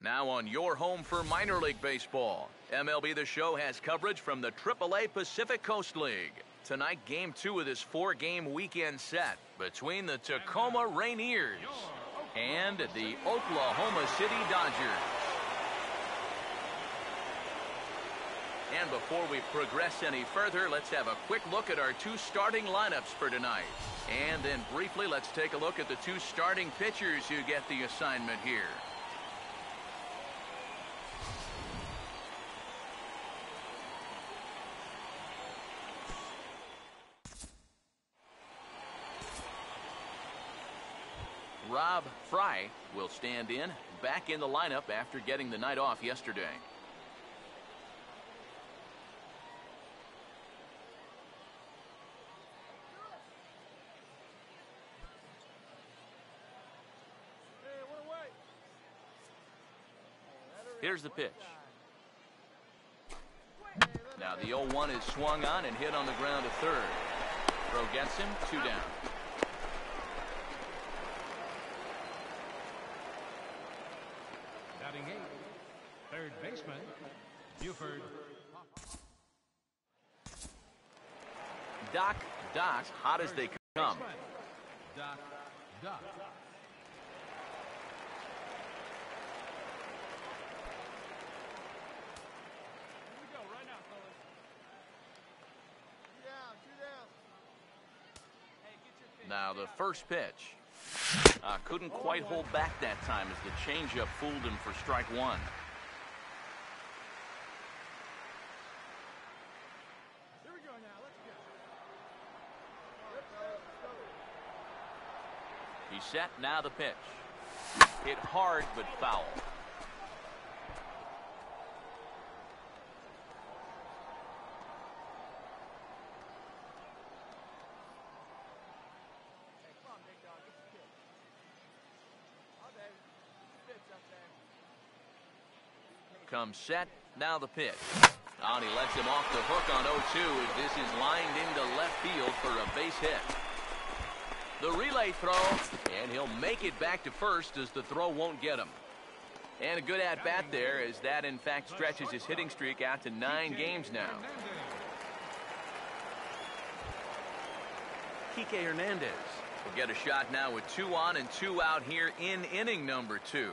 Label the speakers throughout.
Speaker 1: Now on your home for minor league baseball, MLB The Show has coverage from the AAA Pacific Coast League. Tonight, Game 2 of this 4-game weekend set between the Tacoma Rainiers and the Oklahoma City Dodgers. And before we progress any further, let's have a quick look at our two starting lineups for tonight. And then briefly, let's take a look at the two starting pitchers who get the assignment here. Rob Fry will stand in, back in the lineup after getting the night off yesterday. Here's the pitch. Now the 0-1 is swung on and hit on the ground to third. Throw gets him, 2 down.
Speaker 2: Batting 8, third baseman, Buford.
Speaker 1: Doc, hot as they come.
Speaker 2: Doc.
Speaker 1: Now the first pitch. Couldn't quite hold back that time as the changeup fooled him for strike 1.
Speaker 2: Here we go now. Let's go.
Speaker 1: He's set, now the pitch. Hit hard but foul. Comes set, now the pitch. And he lets him off the hook on 0-2 as this is lined into left field for a base hit. The relay throw, and he'll make it back to first as the throw won't get him. And a good at-bat there as that, in fact, stretches his hitting streak out to 9 games now. Kike Hernandez will get a shot now with 2 on and 2 out here in inning number 2.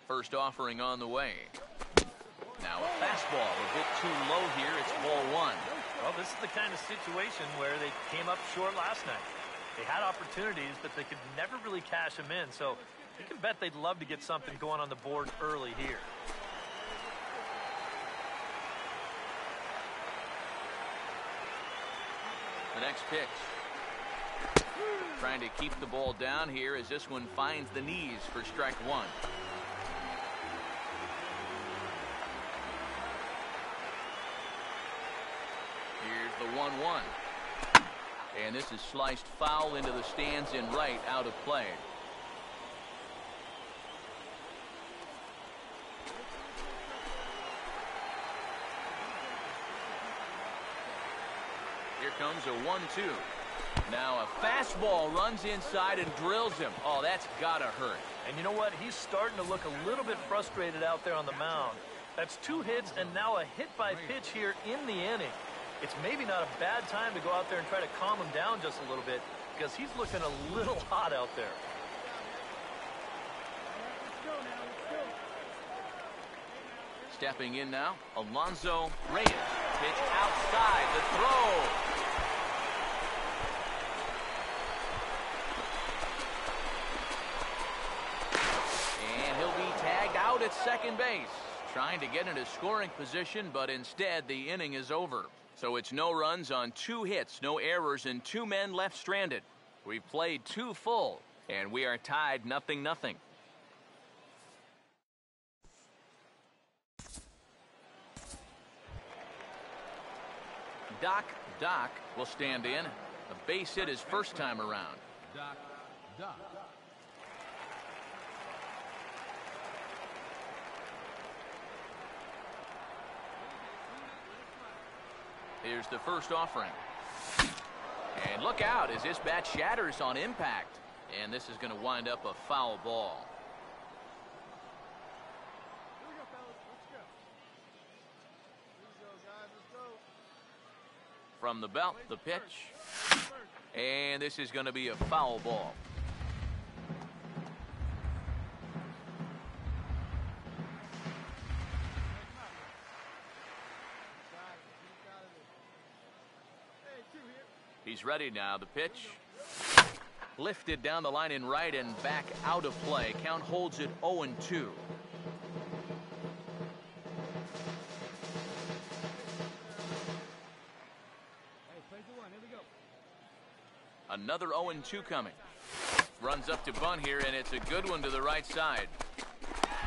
Speaker 1: First offering on the way. Now a fastball a bit too low here. It's ball 1.
Speaker 3: Well, this is the kind of situation where they came up short last night. They had opportunities, but they could never really cash them in. So you can bet they'd love to get something going on the board early here.
Speaker 1: The next pitch. Trying to keep the ball down here as this one finds the knees for strike 1. Here's the 1-1. And this is sliced foul into the stands in right, out of play. Here comes a 1-2. Now a fastball runs inside and drills him. Oh, that's gotta hurt.
Speaker 3: And you know what? He's starting to look a little bit frustrated out there on the mound. That's 2 hits and now a hit by pitch here in the inning. It's maybe not a bad time to go out there and try to calm him down just a little bit because he's looking a little hot out there.
Speaker 1: Stepping in now, Alonso Reyes. Pitch outside, the throw. And he'll be tagged out at second base. Trying to get into scoring position, but instead the inning is over. So it's no runs on 2 hits, no errors, and 2 men left stranded. We've played 2 full, and we are tied 0-0. Doc will stand in. A base hit his first time around.
Speaker 2: Doc.
Speaker 1: Here's the first offering. And look out as this bat shatters on impact. And this is going to wind up a foul ball.
Speaker 4: Here we go, fellas. Let's go. Here we go, guys. Let's go.
Speaker 1: From the belt, the pitch. And this is going to be a foul ball. He's ready now. The pitch. Lifted down the line in right and back out of play. Count holds it 0-2. Another 0-2 coming. Runs up to bunt here, and it's a good one to the right side.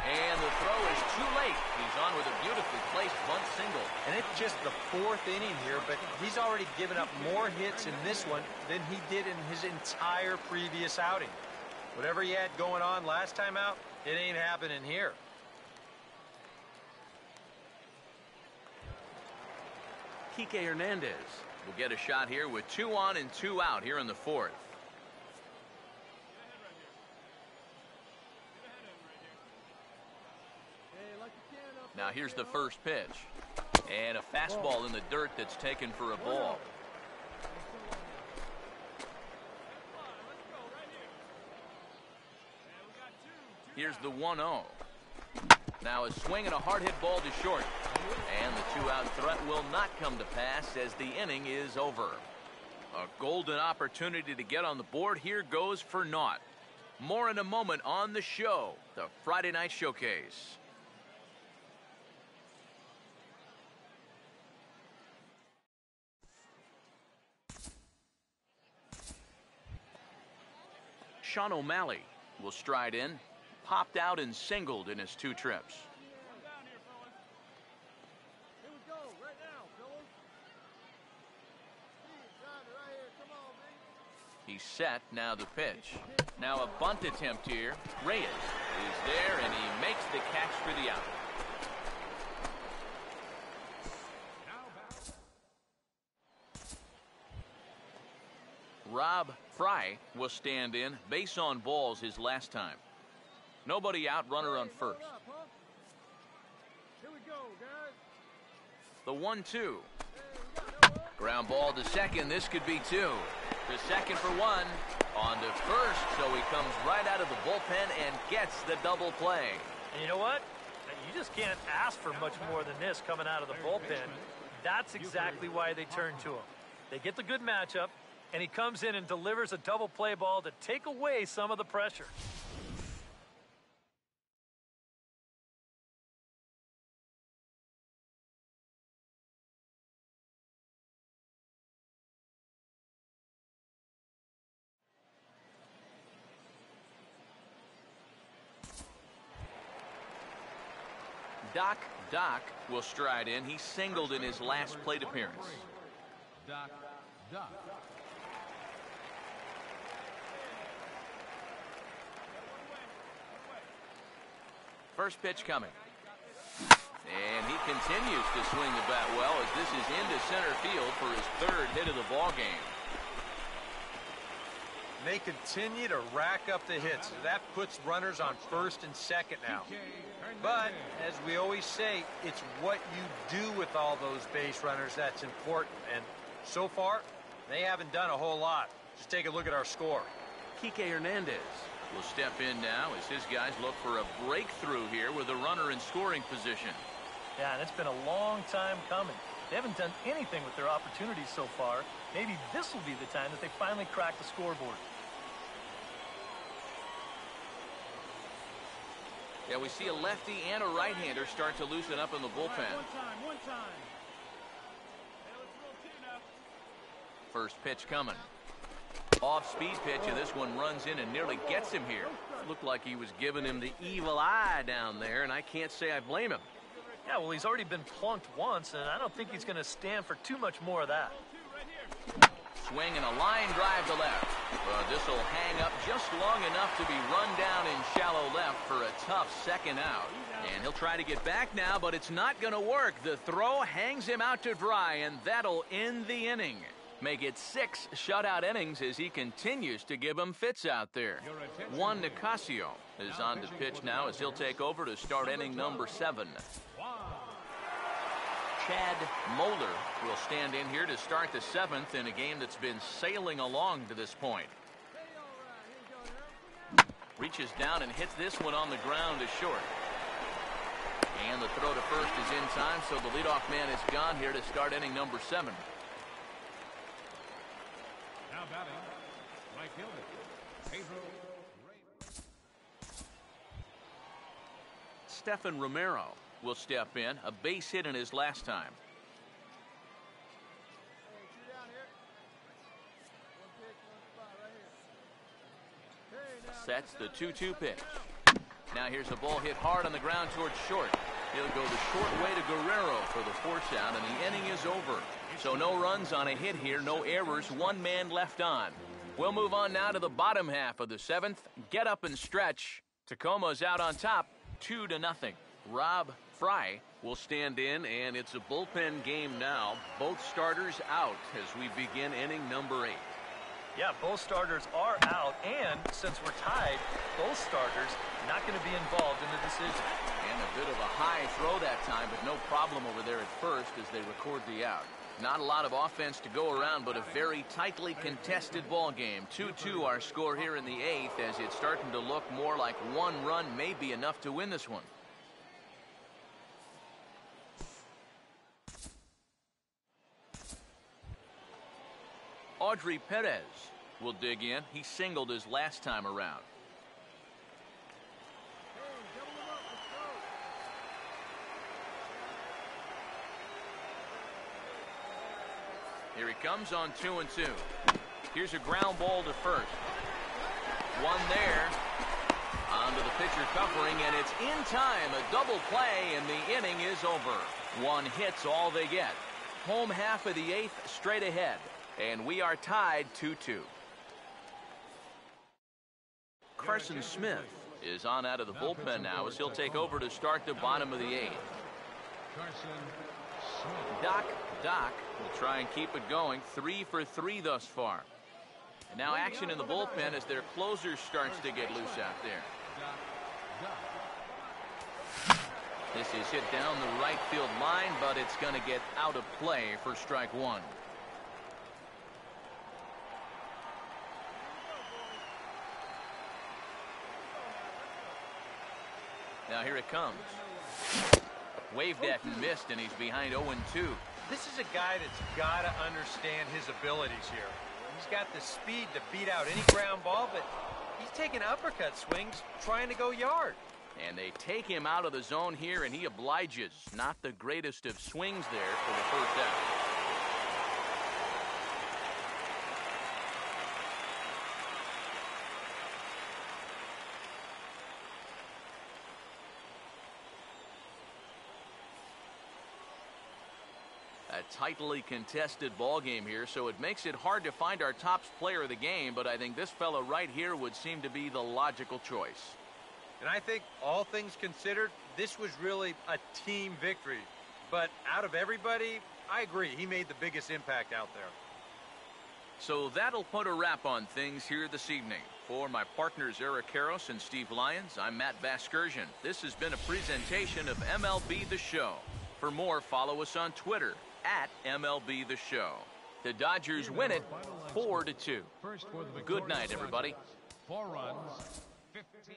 Speaker 1: And the throw is too late. He's on with a beautifully placed bunt single.
Speaker 3: And it's just the fourth inning here, but he's already given up more hits in this one than he did in his entire previous outing. Whatever he had going on last time out, it ain't happening here.
Speaker 1: Kike Hernandez will get a shot here with 2 on and 2 out here in the fourth. Now here's the first pitch. And a fastball in the dirt that's taken for a ball. Here's the 1-0. Now a swing and a hard hit ball to short. And the 2-out threat will not come to pass as the inning is over. A golden opportunity to get on the board here goes for naught. More in a moment on the show, the Friday Night Showcase. Sean O'Malley will stride in, popped out and singled in his 2 trips.
Speaker 4: Here we go, right now, fellas. Right here. Come on, baby.
Speaker 1: He's set, now the pitch. Now a bunt attempt here. Reyes is there, and he makes the catch for the out. Rob Fry will stand in, base on balls his last time. Nobody out, runner on first.
Speaker 4: Here we go, guys.
Speaker 1: The 1-2. Ground ball to second. This could be 2. To second for 1. On to first, so he comes right out of the bullpen and gets the double play.
Speaker 3: And you know what? You just can't ask for much more than this coming out of the bullpen. That's exactly why they turn to him. They get the good matchup, and he comes in and delivers a double play ball to take away some of the pressure.
Speaker 1: Doc will stride in. He singled in his last plate appearance.
Speaker 2: Doc.
Speaker 1: First pitch coming. And he continues to swing the bat well as this is into center field for his 3rd hit of the ball game.
Speaker 3: They continue to rack up the hits. That puts runners on first and second now. But, as we always say, it's what you do with all those base runners that's important. And so far, they haven't done a whole lot. Just take a look at our score.
Speaker 1: Kike Hernandez will step in now as his guys look for a breakthrough here with a runner in scoring position.
Speaker 3: Yeah, and it's been a long time coming. They haven't done anything with their opportunities so far. Maybe this will be the time that they finally crack the scoreboard.
Speaker 1: Yeah, we see a lefty and a right-hander start to loosen up in the bullpen.
Speaker 4: One time.
Speaker 1: First pitch coming. Off-speed pitch, and this one runs in and nearly gets him here. Looked like he was giving him the evil eye down there, and I can't say I blame him.
Speaker 3: Yeah, well, he's already been plunked once, and I don't think he's going to stand for too much more of that.
Speaker 1: Swing and a line drive to left. This will hang up just long enough to be run down in shallow left for a tough second out. And he'll try to get back now, but it's not going to work. The throw hangs him out to dry, and that'll end the inning. make it 6 shutout innings as he continues to give him fits out there. Juan Nicasio is on to pitch now as he'll take over to start inning number 7. Chad Moeller will stand in here to start the 7th in a game that's been sailing along to this point. Reaches down and hits this one on the ground to short. And the throw to first is in time, so the leadoff man is gone here to start inning number 7.
Speaker 2: Now batting, right fielder, Pedro Reyes.
Speaker 1: Stephan Romero will step in, a base hit in his last time.
Speaker 4: Hey, you down here? One pitch, one spot right here. Hey, now,
Speaker 1: Sets the 2-2 pitch. Now here's a ball hit hard on the ground towards short. He'll go the short way to Guerrero for the force out, and the inning is over. So no runs on a hit here, no errors, 1 man left on. We'll move on now to the bottom half of the 7th. Get up and stretch. Tacoma's out on top, 2-0. Rob Fry will stand in, and it's a bullpen game now. Both starters out as we begin inning number 8.
Speaker 3: Yeah, both starters are out, and since we're tied, both starters not going to be involved in the decision.
Speaker 1: And a bit of a high throw that time, but no problem over there at first as they record the out. Not a lot of offense to go around, but a very tightly contested ball game. 2-2 our score here in the 8th, as it's starting to look more like 1 run may be enough to win this one. Audrey Perez will dig in. He singled his last time around.
Speaker 4: Hey, double him up, let's go.
Speaker 1: Here he comes on 2-2. Here's a ground ball to first. One there. Onto the pitcher covering, and it's in time. A double play, and the inning is over. 1 hit's all they get. Home half of the 8th straight ahead. And we are tied 2-2. Carson Smith is on out of the bullpen now as he'll take over to start the bottom of the 8th.
Speaker 2: Carson Smith.
Speaker 1: Doc will try and keep it going. 3 for 3 thus far. And now action in the bullpen as their closer starts to get loose out there. This is hit down the right field line, but it's going to get out of play for strike 1. Now here it comes. Waved at and missed, and he's behind 0-2.
Speaker 5: This is a guy that's got to understand his abilities here. He's got the speed to beat out any ground ball, but he's taking uppercut swings trying to go yard.
Speaker 1: And they take him out of the zone here, and he obliges. Not the greatest of swings there for the first out. A tightly contested ball game here, so it makes it hard to find our top player of the game, but I think this fella right here would seem to be the logical choice.
Speaker 5: And I think, all things considered, this was really a team victory. But out of everybody, I agree, he made the biggest impact out there.
Speaker 1: So that'll put a wrap on things here this evening. For my partners Eric Karros and Steve Lyons, I'm Matt Vasgersian. This has been a presentation of MLB The Show. For more, follow us on Twitter at MLB The Show. The Dodgers win it 4-2. Good night, everybody.
Speaker 2: 4 runs, 15.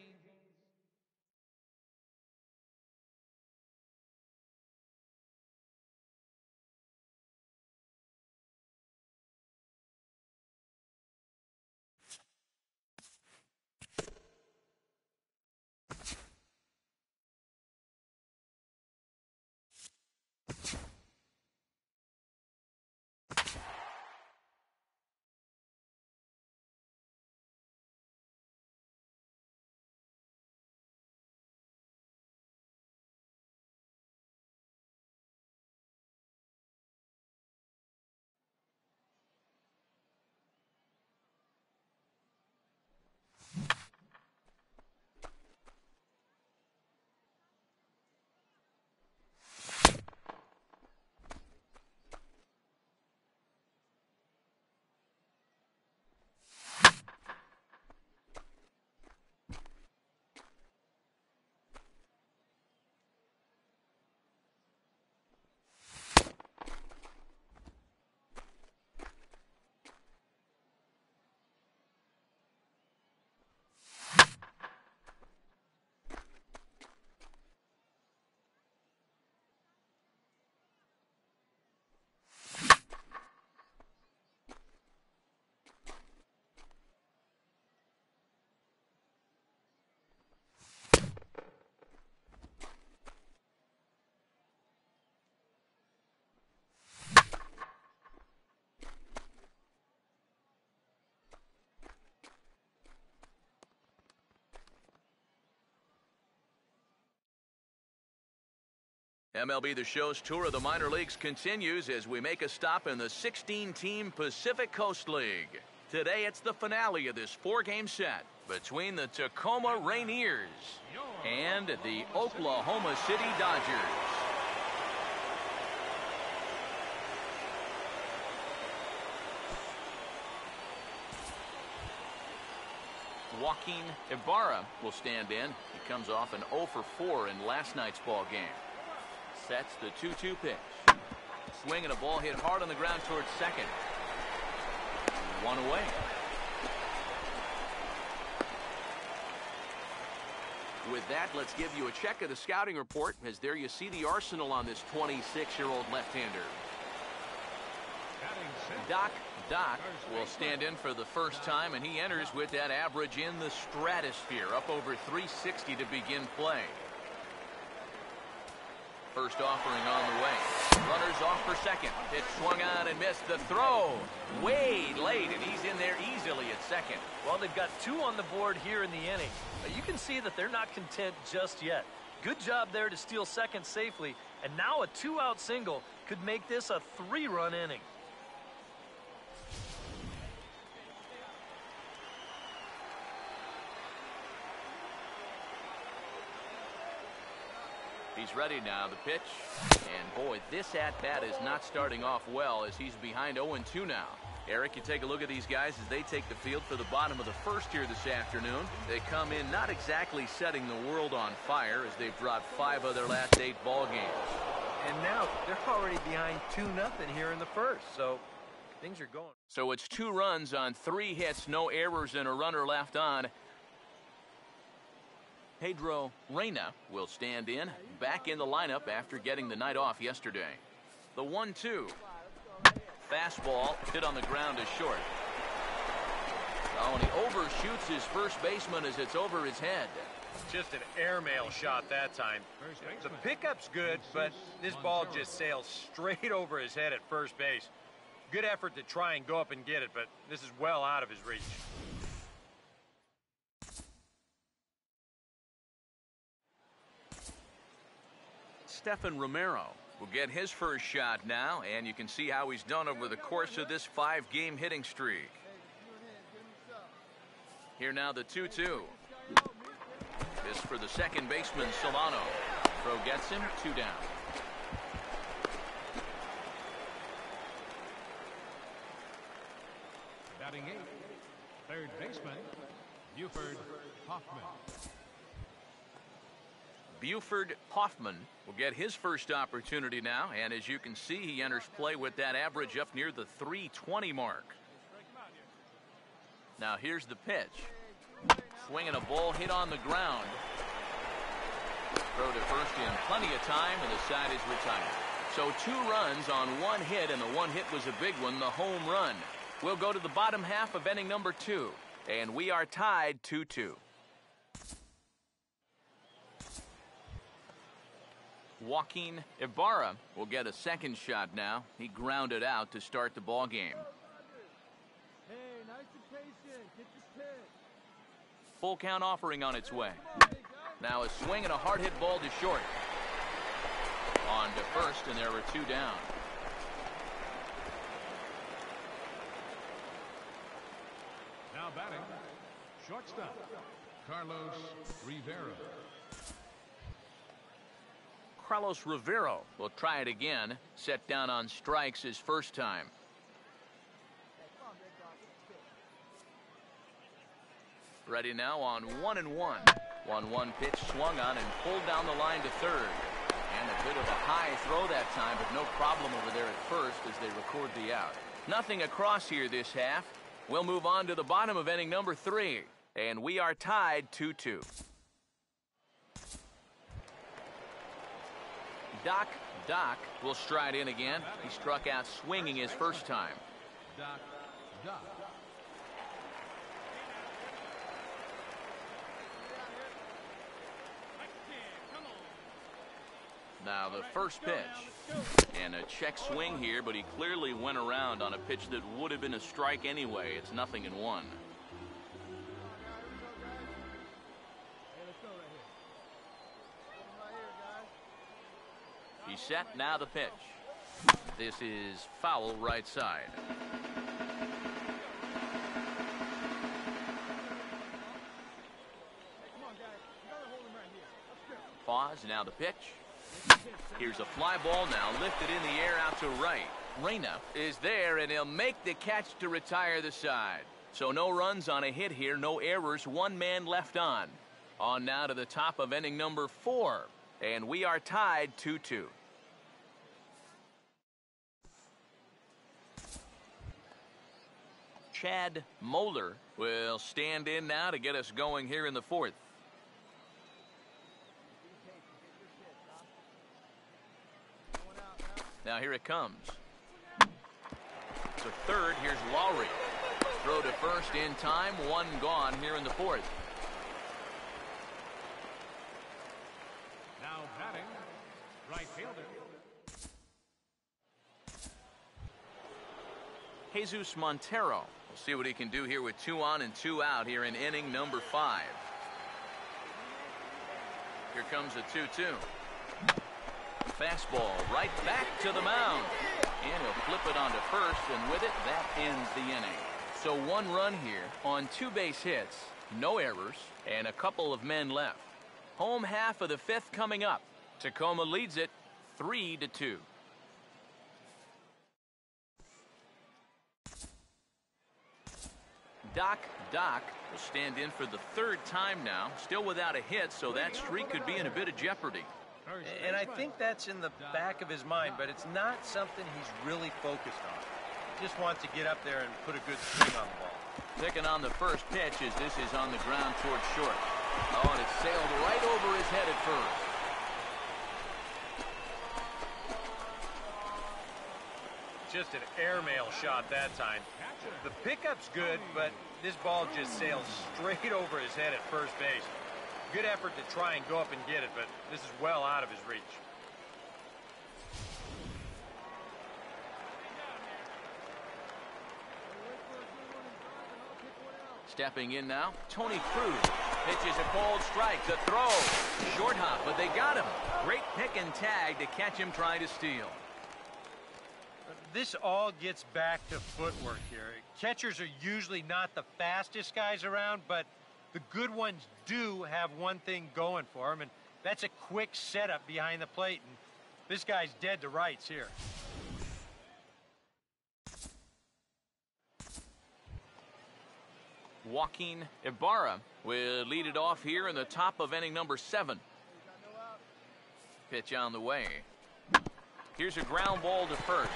Speaker 1: MLB The Show's tour of the minor leagues continues as we make a stop in the 16-team Pacific Coast League. Today, it's the finale of this 4-game set between the Tacoma Rainiers and the Oklahoma City Dodgers. Joaquin Ibarra will stand in. He comes off an 0 for 4 in last night's ball game. Sets the 2-2 pitch. Swing and a ball hit hard on the ground towards second. One away. With that, let's give you a check of the scouting report, as there you see the arsenal on this 26-year-old left-hander. Doc will stand in for the first time, and he enters with that average in the stratosphere, up over 360 to begin play. First offering on the way. Runners off for second. Pitch swung on and missed. The throw way late, and he's in there easily at second.
Speaker 3: Well, they've got 2 on the board here in the inning. You can see that they're not content just yet. Good job there to steal second safely, and now a 2-out single could make this a 3-run inning.
Speaker 1: He's ready now, the pitch. And boy, this at-bat is not starting off well, as he's behind 0-2 now. Eric, you take a look at these guys as they take the field for the bottom of the first here this afternoon. They come in not exactly setting the world on fire, as they've dropped 5 of their last 8 ball games.
Speaker 5: And now they're already behind 2-0 here in the first, so things are going.
Speaker 1: So it's 2 runs on 3 hits, no errors, and a runner left on. Pedro Reyna will stand in, back in the lineup after getting the night off yesterday. The 1-2. Fastball hit on the ground is short. Oh, and he overshoots his first baseman as it's over his head.
Speaker 5: Just an airmail shot that time. The pickup's good, but this ball just sails straight over his head at first base. Good effort to try and go up and get it, but this is well out of his reach.
Speaker 1: Stephen Romero will get his first shot now, and you can see how he's done over the course of this 5-game hitting streak. Here now the 2-2. This for the second baseman, Solano. Throw gets him, 2 down.
Speaker 2: Batting 8th, third baseman, Buford Hoffman.
Speaker 1: Buford Hoffman will get his first opportunity now, and as you can see, he enters play with that average up near the 320 mark. Now here's the pitch. Swinging a ball hit on the ground. Throw to first in plenty of time, and the side is retired. So 2 runs on 1 hit, and the 1 hit was a big one, the home run. We'll go to the bottom half of inning number 2, and we are tied 2-2. Joaquin Ibarra will get a second shot now. He grounded out to start the ball game.
Speaker 4: Hey, nice and patient. Get your pitch.
Speaker 1: Full count offering on its way. Now a swing and a hard hit ball to short. On to first, and there are 2 down.
Speaker 2: Now batting, shortstop, Carlos Rivera.
Speaker 1: Carlos Rivera will try it again. Set down on strikes his first time. Ready now on 1-1. 1-1 pitch swung on and pulled down the line to third. And a bit of a high throw that time, but no problem over there at first as they record the out. Nothing across here this half. We'll move on to the bottom of inning number 3. And we are tied 2-2. Doc will stride in again. He struck out swinging his first time.
Speaker 2: Doc.
Speaker 1: Now the first pitch. And a check swing here, but he clearly went around on a pitch that would have been a strike anyway. It's 0-1. He set, now the pitch. This is foul right side. Pause, now the pitch. Here's a fly ball now, lifted in the air out to right. Reyna is there, and he'll make the catch to retire the side. So no runs on a hit here, no errors, one man left on. On now to the top of inning number 4, and we are tied 2-2. Chad Moeller will stand in now to get us going here in the 4th. Now here it comes. To third, here's Lowry. Throw to first in time, one gone here in the 4th.
Speaker 2: Now batting, right fielder.
Speaker 1: Jesus Montero. We'll see what he can do here with 2 on and 2 out here in inning number 5. Here comes a 2-2. Fastball right back to the mound. And he'll flip it onto first, and with it, that ends the inning. So 1 run here on 2 base hits, no errors, and a couple of men left. Home half of the 5th coming up. Tacoma leads it 3-2. Doc will stand in for the 3rd time now, still without a hit, so that streak could be in a bit of jeopardy.
Speaker 5: And I think that's in the back of his mind, but it's not something he's really focused on. He just wants to get up there and put a good swing on the ball.
Speaker 1: Picking on the first pitch as this is on the ground towards short. Oh, and it sailed right over his head at first.
Speaker 5: Just an airmail shot that time. The pickup's good, but this ball just sails straight over his head at first base. Good effort to try and go up and get it, but this is well out of his reach.
Speaker 1: Stepping in now, Tony Cruz pitches a cold strike to throw. Short hop, but they got him. Great pick and tag to catch him trying to steal.
Speaker 5: This all gets back to footwork here. Catchers are usually not the fastest guys around, but the good ones do have one thing going for them, and that's a quick setup behind the plate, and this guy's dead to rights here.
Speaker 1: Joaquin Ibarra will lead it off here in the top of inning number 7. Pitch on the way. Here's a ground ball to first.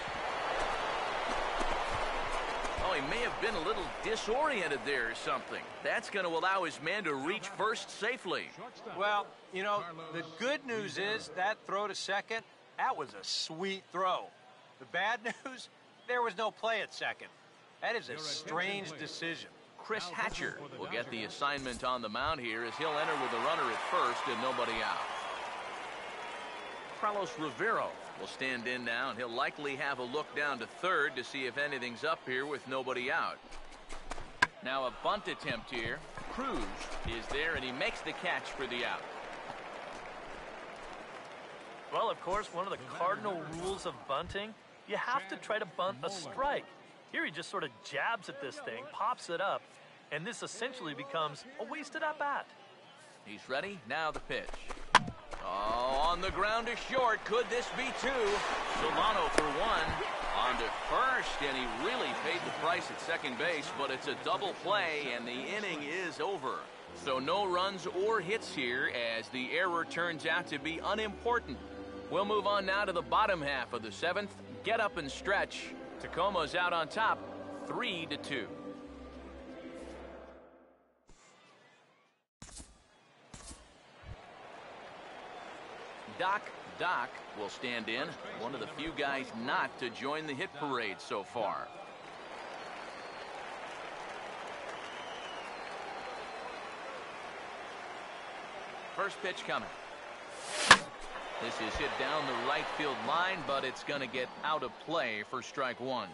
Speaker 1: Oh, he may have been a little disoriented there or something. That's going to allow his man to reach first safely.
Speaker 5: Well, you know, the good news is that throw to second, that was a sweet throw. The bad news, there was no play at second. That is a strange decision.
Speaker 1: Chris Hatcher will get the assignment on the mound here as he'll enter with a runner at first and nobody out. Carlos Rivero will stand in now, and he'll likely have a look down to third to see if anything's up here with nobody out. Now a bunt attempt here. Cruz is there, and he makes the catch for the out.
Speaker 3: Well, of course, one of the cardinal rules of bunting, you have to try to bunt a strike. Here he just sort of jabs at this thing, pops it up, and this essentially becomes a wasted at-bat.
Speaker 1: He's ready. Now the pitch. Oh, on the ground to short. Could this be 2? Solano for 1. On to first, and he really paid the price at second base, but it's a double play, and the inning is over. So no runs or hits here as the error turns out to be unimportant. We'll move on now to the bottom half of the 7th. Get up and stretch. Tacoma's out on top, 3-2. Doc will stand in, one of the few guys not to join the hit parade so far. First pitch coming. This is hit down the right field line, but it's going to get out of play for strike 1.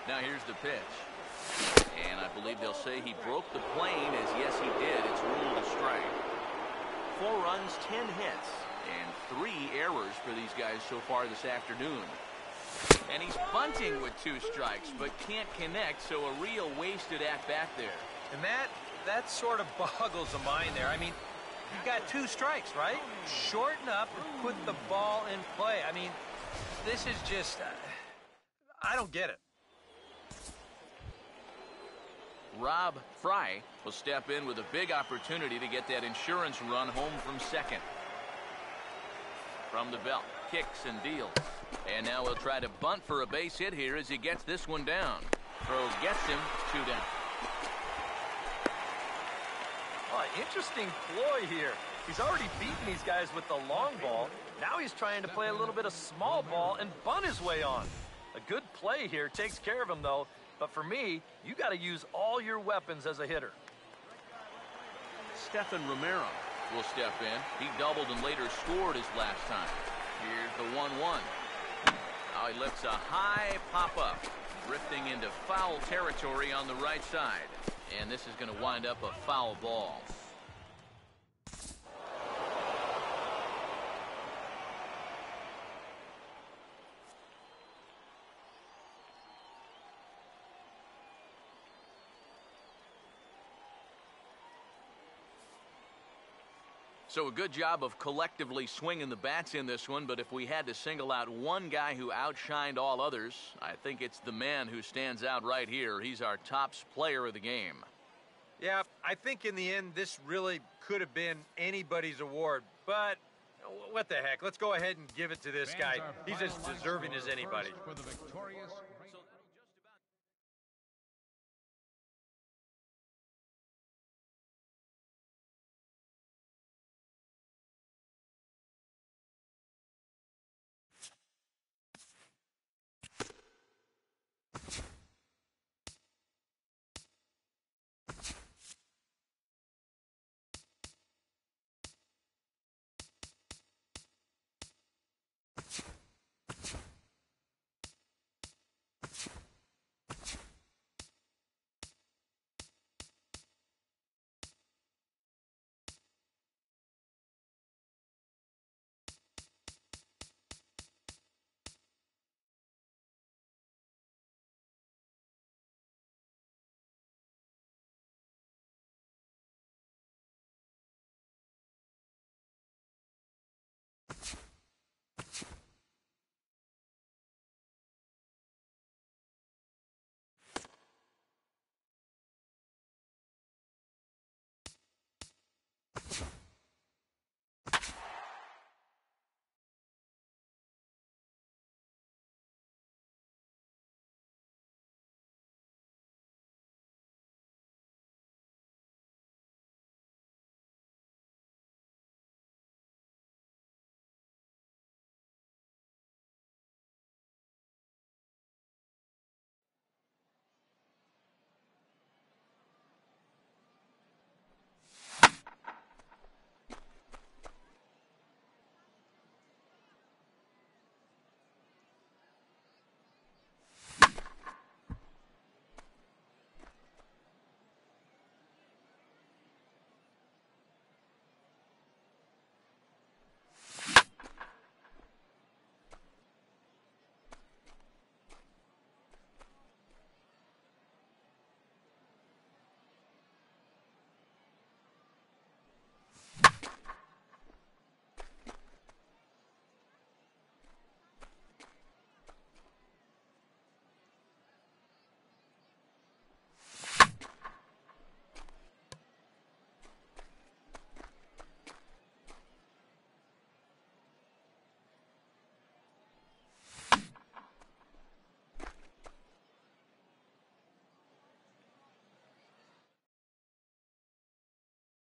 Speaker 1: Now here's the pitch. And a I believe they'll say he broke the plane, as yes, he did. It's ruled a strike. 4 runs, 10 hits, and 3 errors for these guys so far this afternoon. And he's bunting with 2 strikes, but can't connect, so a real wasted at-bat there.
Speaker 5: And that sort of boggles the mind there. I mean, you've got 2 strikes, right? Shorten up and put the ball in play. I mean, this is just... I don't get it.
Speaker 1: Rob Fry will step in with a big opportunity to get that insurance run home from second. From the belt, kicks and deals. And now he'll try to bunt for a base hit here as he gets this one down. Throw gets him, 2 down.
Speaker 3: Oh, interesting ploy here. He's already beaten these guys with the long ball. Now he's trying to play a little bit of small ball and bunt his way on. A good play here takes care of him, though. But for me, you got to use all your weapons as a hitter.
Speaker 1: Stephan Romero will step in. He doubled and later scored his last time. Here's the 1-1. Now he lifts a high pop-up, drifting into foul territory on the right side. And this is going to wind up a foul ball. So a good job of collectively swinging the bats in this one, but if we had to single out one guy who outshined all others, I think it's the man who stands out right here. He's our top player of the game.
Speaker 5: Yeah, I think in the end, this really could have been anybody's award, but what the heck? Let's go ahead and give it to this guy. He's as deserving as anybody.
Speaker 2: For the victorious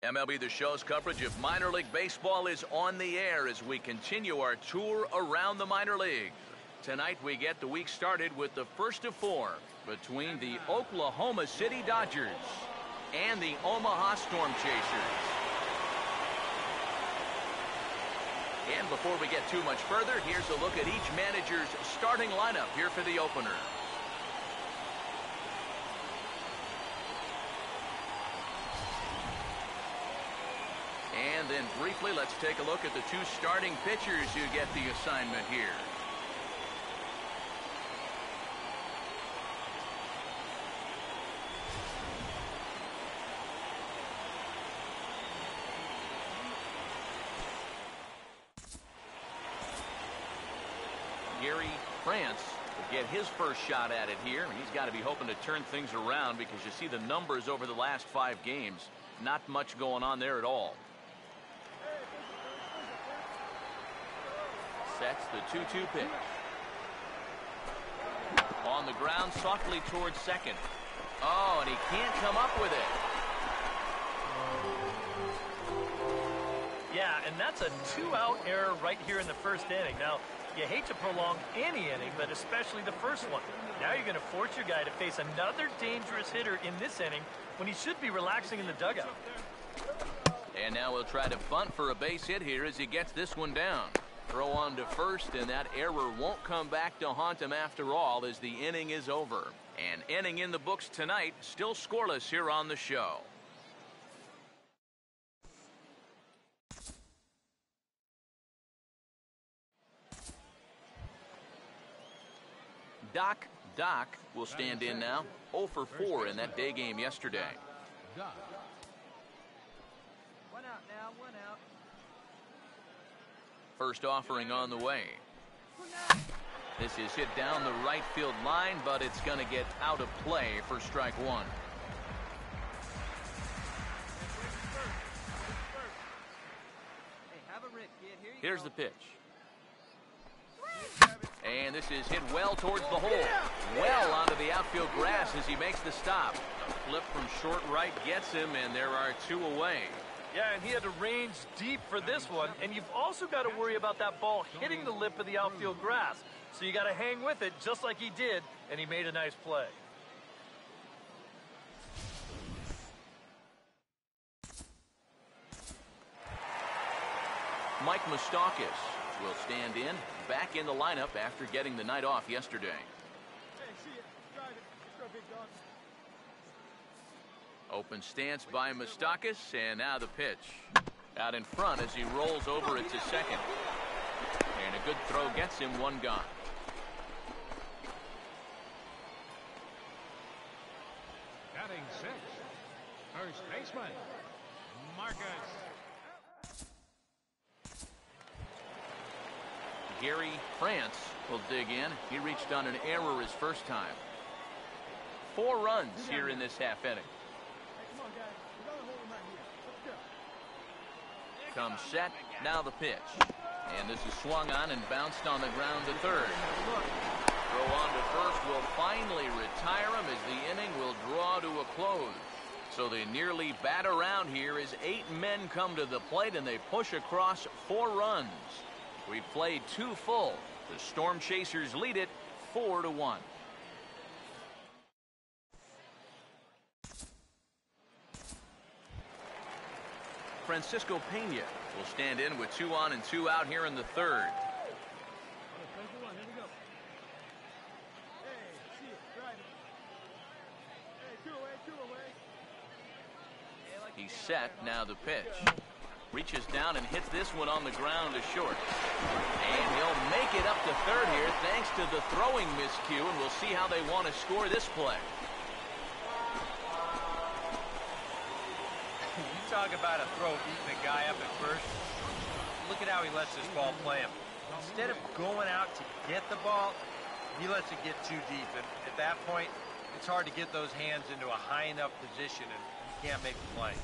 Speaker 1: MLB The Show's coverage of minor league baseball is on the air as we continue our tour around the minor leagues. Tonight we get the week started with the first of 4 between the Oklahoma City Dodgers and the Omaha Storm Chasers. And before we get too much further, here's a look at each manager's starting lineup here for the opener. And then briefly, let's take a look at the two starting pitchers who get the assignment here. Gary France will get his first shot at it here, and he's got to be hoping to turn things around because you see the numbers over the last 5 games. Not much going on there at all. Sets the 2-2 pitch. On the ground, softly towards second. Oh, and he can't come up with it.
Speaker 3: Yeah, and that's a 2-out error right here in the first inning. Now, you hate to prolong any inning, but especially the first one. Now you're going to force your guy to face another dangerous hitter in this inning when he should be relaxing in the dugout.
Speaker 1: And now we'll try to bunt for a base hit here as he gets this one down. Throw on to first, and that error won't come back to haunt him after all as the inning is over. An inning in the books tonight, still scoreless here on the show. Doc will stand in now. 0 for 4 in that day game yesterday.
Speaker 2: Doc.
Speaker 4: 1 out now, 1 out.
Speaker 1: First offering on the way. This is hit down the right field line, but it's going to get out of play for strike 1.
Speaker 4: Hey, have a rip, kid. Here you
Speaker 1: Here's
Speaker 4: go.
Speaker 1: the pitch. And this is hit well towards the hole. Well onto the outfield grass as he makes the stop. A flip from short right gets him, and there are 2 away.
Speaker 3: Yeah, and he had to range deep for this one, and you've also got to worry about that ball hitting the lip of the outfield grass. So you got to hang with it just like he did, and he made a nice play.
Speaker 1: Mike Moustakas will stand in, back in the lineup after getting the night off yesterday.
Speaker 4: Hey, see it. Drive it. Let's go, big dog.
Speaker 1: Open stance by Moustakas, and now the pitch. Out in front as he rolls over it to second. And a good throw gets him 1 gone.
Speaker 2: Batting 6. First baseman, Marcus.
Speaker 1: Gary France will dig in. He reached on an error his first time. 4 runs here in this half inning.
Speaker 4: Hey, come on, guys. We got to hold him right here. Let's go.
Speaker 1: Comes set, now the pitch. And this is swung on and bounced on the ground to third. Throw on to first will finally retire him as the inning will draw to a close. So they nearly bat around here as 8 men come to the plate and they push across 4 runs. We've played 2 full. The Storm Chasers lead it 4-1. Francisco Pena will stand in with 2 on and 2 out here in the third.
Speaker 4: Hey, see it. Drive it. Hey, 2 away, 2 away.
Speaker 1: He's set, now the pitch. Reaches down and hits this one on the ground to short. And he'll make it up to third here thanks to the throwing miscue, and we'll see how they want to score this play.
Speaker 5: You talk about a throw eating a guy up at first. Look at how he lets this ball play him. Instead of going out to get the ball, he lets it get too deep. And at that point, it's hard to get those hands into a high enough position, and you can't make the play.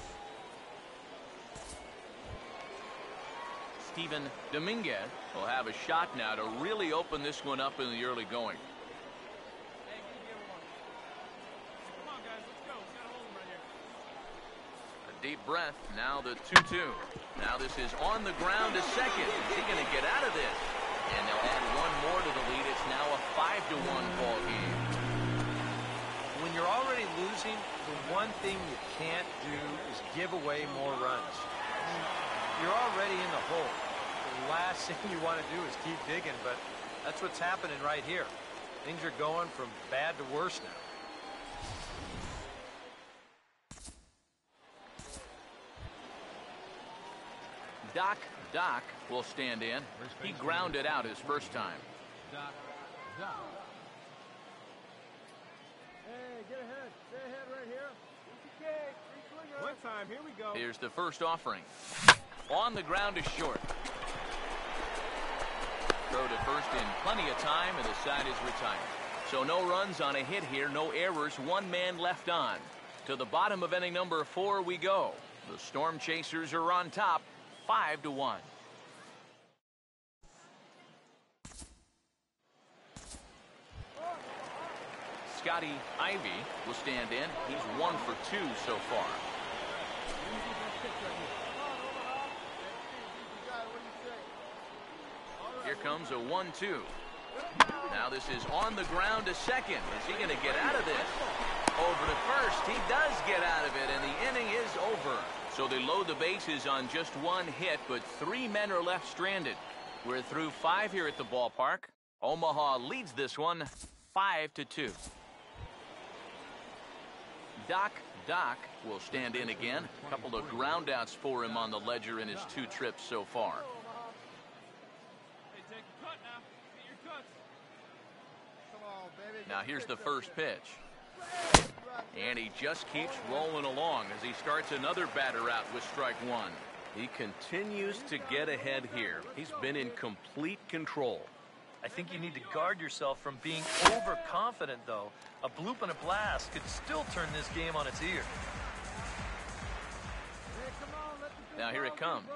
Speaker 1: Steven Dominguez will have a shot now to really open this one up in the early going.
Speaker 4: Hey, give me everyone. Come on, guys. Let's go. We got to hold him right here.
Speaker 1: A deep breath, now the 2-2. Now this is on the ground to second. Is he going to get out of this? And they'll add 1 more to the lead. It's now a 5-1 ball game.
Speaker 5: When you're already losing, the one thing you can't do is give away more runs. You're already in the hole. The last thing you want to do is keep digging, but that's what's happening right here. Things are going from bad to worse now.
Speaker 1: Doc will stand in. He grounded out his first time.
Speaker 2: Doc.
Speaker 4: Hey, get ahead. Stay ahead right here. Okay, free swinger. One time, here we go.
Speaker 1: Here's the first offering. On the ground is short. Throw to first in plenty of time, and the side is retired. So no runs on a hit here, no errors, one man left on. To the bottom of inning number 4 we go. The Storm Chasers are on top, 5-1. Scotty Ivy will stand in. He's 1 for 2 so far. Here comes a 1-2. Now this is on the ground to second. Is he going to get out of this? Over to first. He does get out of it, and the inning is over. So they load the bases on just 1 hit, but 3 men are left stranded. We're through 5 here at the ballpark. Omaha leads this one 5-2. Doc will stand in again. A couple of groundouts for him on the ledger in his 2 trips so far.
Speaker 4: Hey, take a cut now. Get your cuts. Come on, baby.
Speaker 1: Now here's the first pitch. And he just keeps rolling along as he starts another batter out with strike 1. He continues to get ahead here. He's been in complete control.
Speaker 3: I think you need to guard yourself from being overconfident, though. A bloop and a blast could still turn this game on its ear.
Speaker 1: Now here it comes.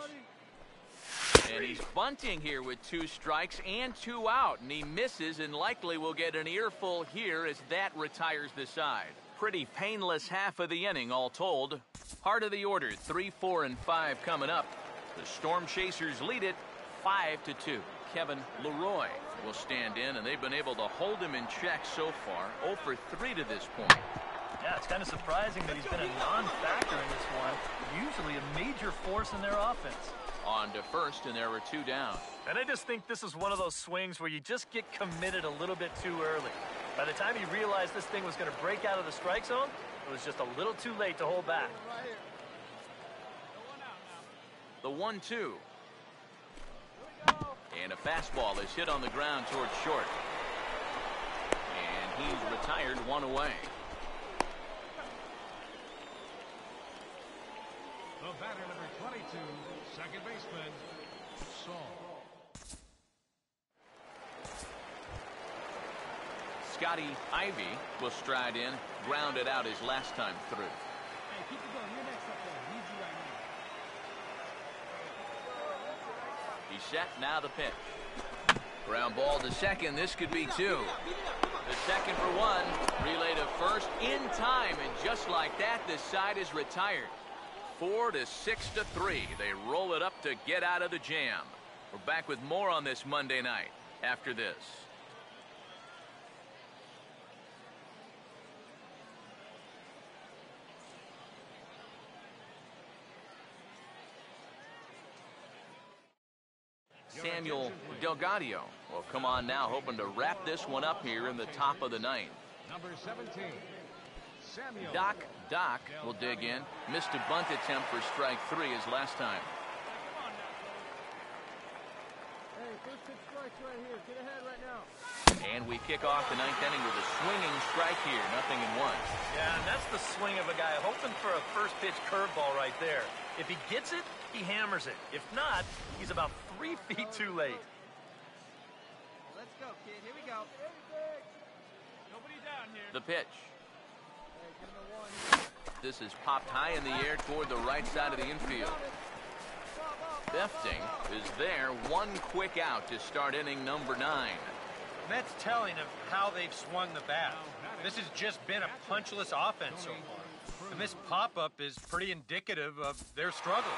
Speaker 1: And he's bunting here with 2 strikes and 2 out. And he misses and likely will get an earful here as that retires the side. Pretty painless half of the inning all told. Heart of the order, 3, 4, and 5 coming up. The Storm Chasers lead it 5-2. Kevin Leroy will stand in, and they've been able to hold him in check so far. 0 for 3 to this point.
Speaker 3: Yeah, it's kind of surprising that he's been a non-factor in this one. Usually a major force in their offense.
Speaker 1: On to first, and there were 2 down.
Speaker 3: And I just think this is one of those swings where you just get committed a little bit too early. By the time you realized this thing was going to break out of the strike zone, it was just a little too late to hold back.
Speaker 1: The 1-2. And a fastball is hit on the ground towards short. And he's retired 1 away.
Speaker 2: The batter, number 22, second baseman, Saul.
Speaker 1: Scotty Ivy will stride in, grounded out his last time through.
Speaker 4: Hey, keep it going. You're next up there. Need you right now.
Speaker 1: He's set, now the pitch. Ground ball to second, this could be 2. The second for 1, relay to first in time, and just like that, the side is retired. 4 to 6-3. They roll it up to get out of the jam. We're back with more on this Monday night after this. Samuel Delgadio will come on now, hoping to wrap this one up here in the top of the 9th.
Speaker 2: Number 17, Samuel.
Speaker 1: Doc will dig in. Missed a bunt attempt for strike 3 his last time.
Speaker 4: Hey, first pitch strikes right here. Get ahead right now.
Speaker 1: And we kick off the 9th inning with a swinging strike here, 0-1.
Speaker 3: Yeah, and that's the swing of a guy hoping for a first pitch curveball right there. If he gets it, he hammers it. If not, he's about 3 feet too late.
Speaker 4: Let's go, kid. Here we go. Nobody down here.
Speaker 1: The pitch.
Speaker 4: Hey, give him a 1.
Speaker 1: This is popped high in the air toward the right side of the infield. Befting is there, 1 quick out to start inning number 9.
Speaker 5: That's telling of how they've swung the bat. This has just been a punchless offense so far. And this pop-up is pretty indicative of their struggle.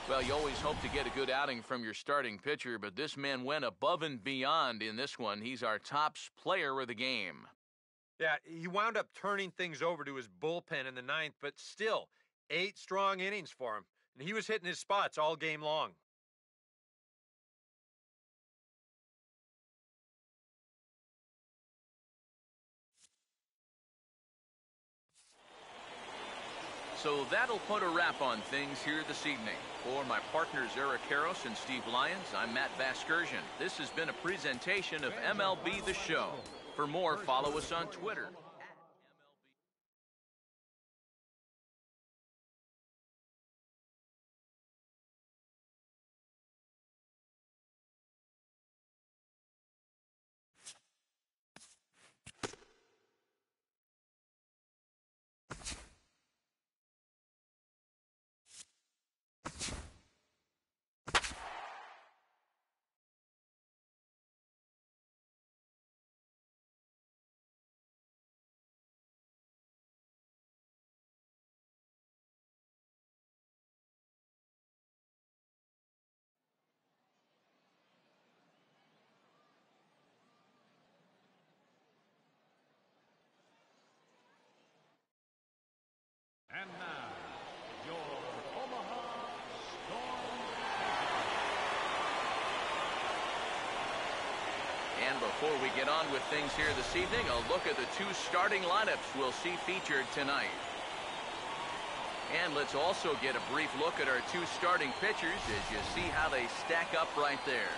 Speaker 1: Well, you always hope to get a good outing from your starting pitcher, but this man went above and beyond in this one. He's our top player of the game.
Speaker 5: Yeah, he wound up turning things over to his bullpen in the 9th, but still, 8 strong innings for him. And he was hitting his spots all game long.
Speaker 1: So that'll put a wrap on things here this evening. For my partners Eric Harros and Steve Lyons, I'm Matt Vasgersian. This has been a presentation of MLB The Show. For more, follow us on Twitter.
Speaker 2: And now, your Omaha Storm.
Speaker 1: And before we get on with things here this evening, a look at the two starting lineups we'll see featured tonight. And let's also get a brief look at our two starting pitchers as you see how they stack up right there.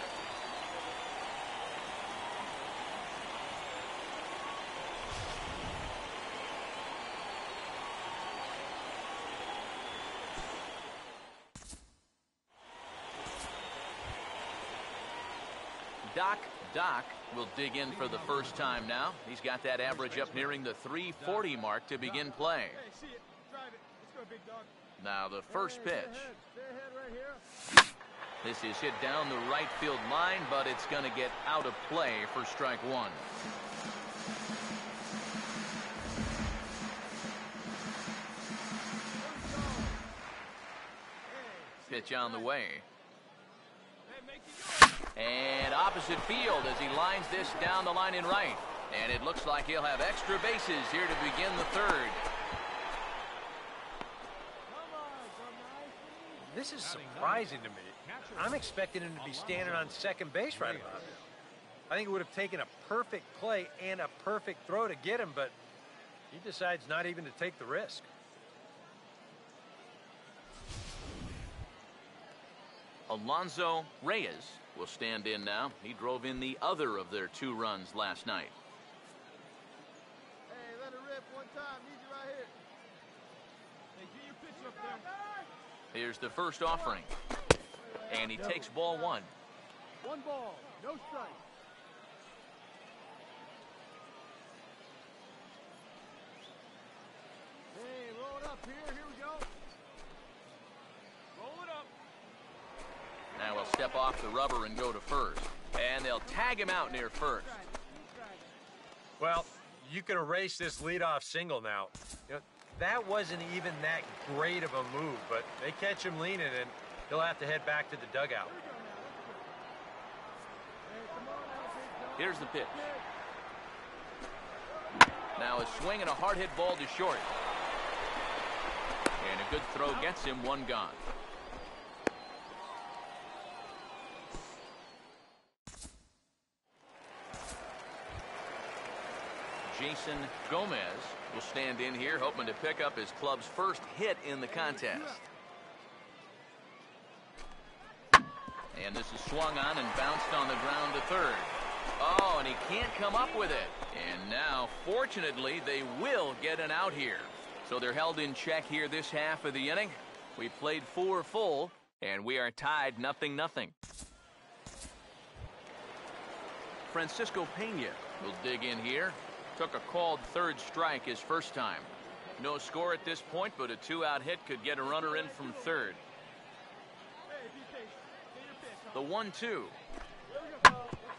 Speaker 1: Doc will dig in for the first time now. He's got that average up nearing the 340 mark to begin play.
Speaker 4: Hey, see it. Drive it. Let's go, big dog.
Speaker 1: Now the first pitch.
Speaker 4: Stay ahead right here.
Speaker 1: This is hit down the right field line, but it's going to get out of play for strike one. Pitch on the way. And opposite field as he lines this down the line in right. And it looks like he'll have extra bases here to begin the third.
Speaker 5: This is surprising to me. I'm expecting him to be standing on second base right about now. I think it would have taken a perfect play and a perfect throw to get him, but he decides not even to take the risk.
Speaker 1: Alonso Reyes will stand in now. He drove in the other of their two runs last night.
Speaker 4: Hey, let it rip one time. Need you right here.
Speaker 2: Hey, get your pitch up there.
Speaker 1: Here's the first offering. And he takes ball one.
Speaker 4: One ball, no strike. Hey, roll it up here. Here we go.
Speaker 2: Roll it up.
Speaker 1: Now he'll step off the rubber and go to first. And they'll tag him out near first.
Speaker 5: Well, you can erase this leadoff single now. You know, that wasn't even that great of a move, but they catch him leaning, and he'll have to head back to the dugout.
Speaker 1: Here's the pitch. Now a swing and a hard hit ball to short. And a good throw gets him one gone. Jason Gomez will stand in here, hoping to pick up his club's first hit in the contest. And this is swung on and bounced on the ground to third. Oh, and he can't come up with it. And now, fortunately, they will get an out here. So they're held in check here this half of the inning. We played 4 full, and we are tied 0-0. Francisco Pena will dig in here. Took a called third strike his first time. No score at this point, but a 2-out hit could get a runner in from third. The 1-2.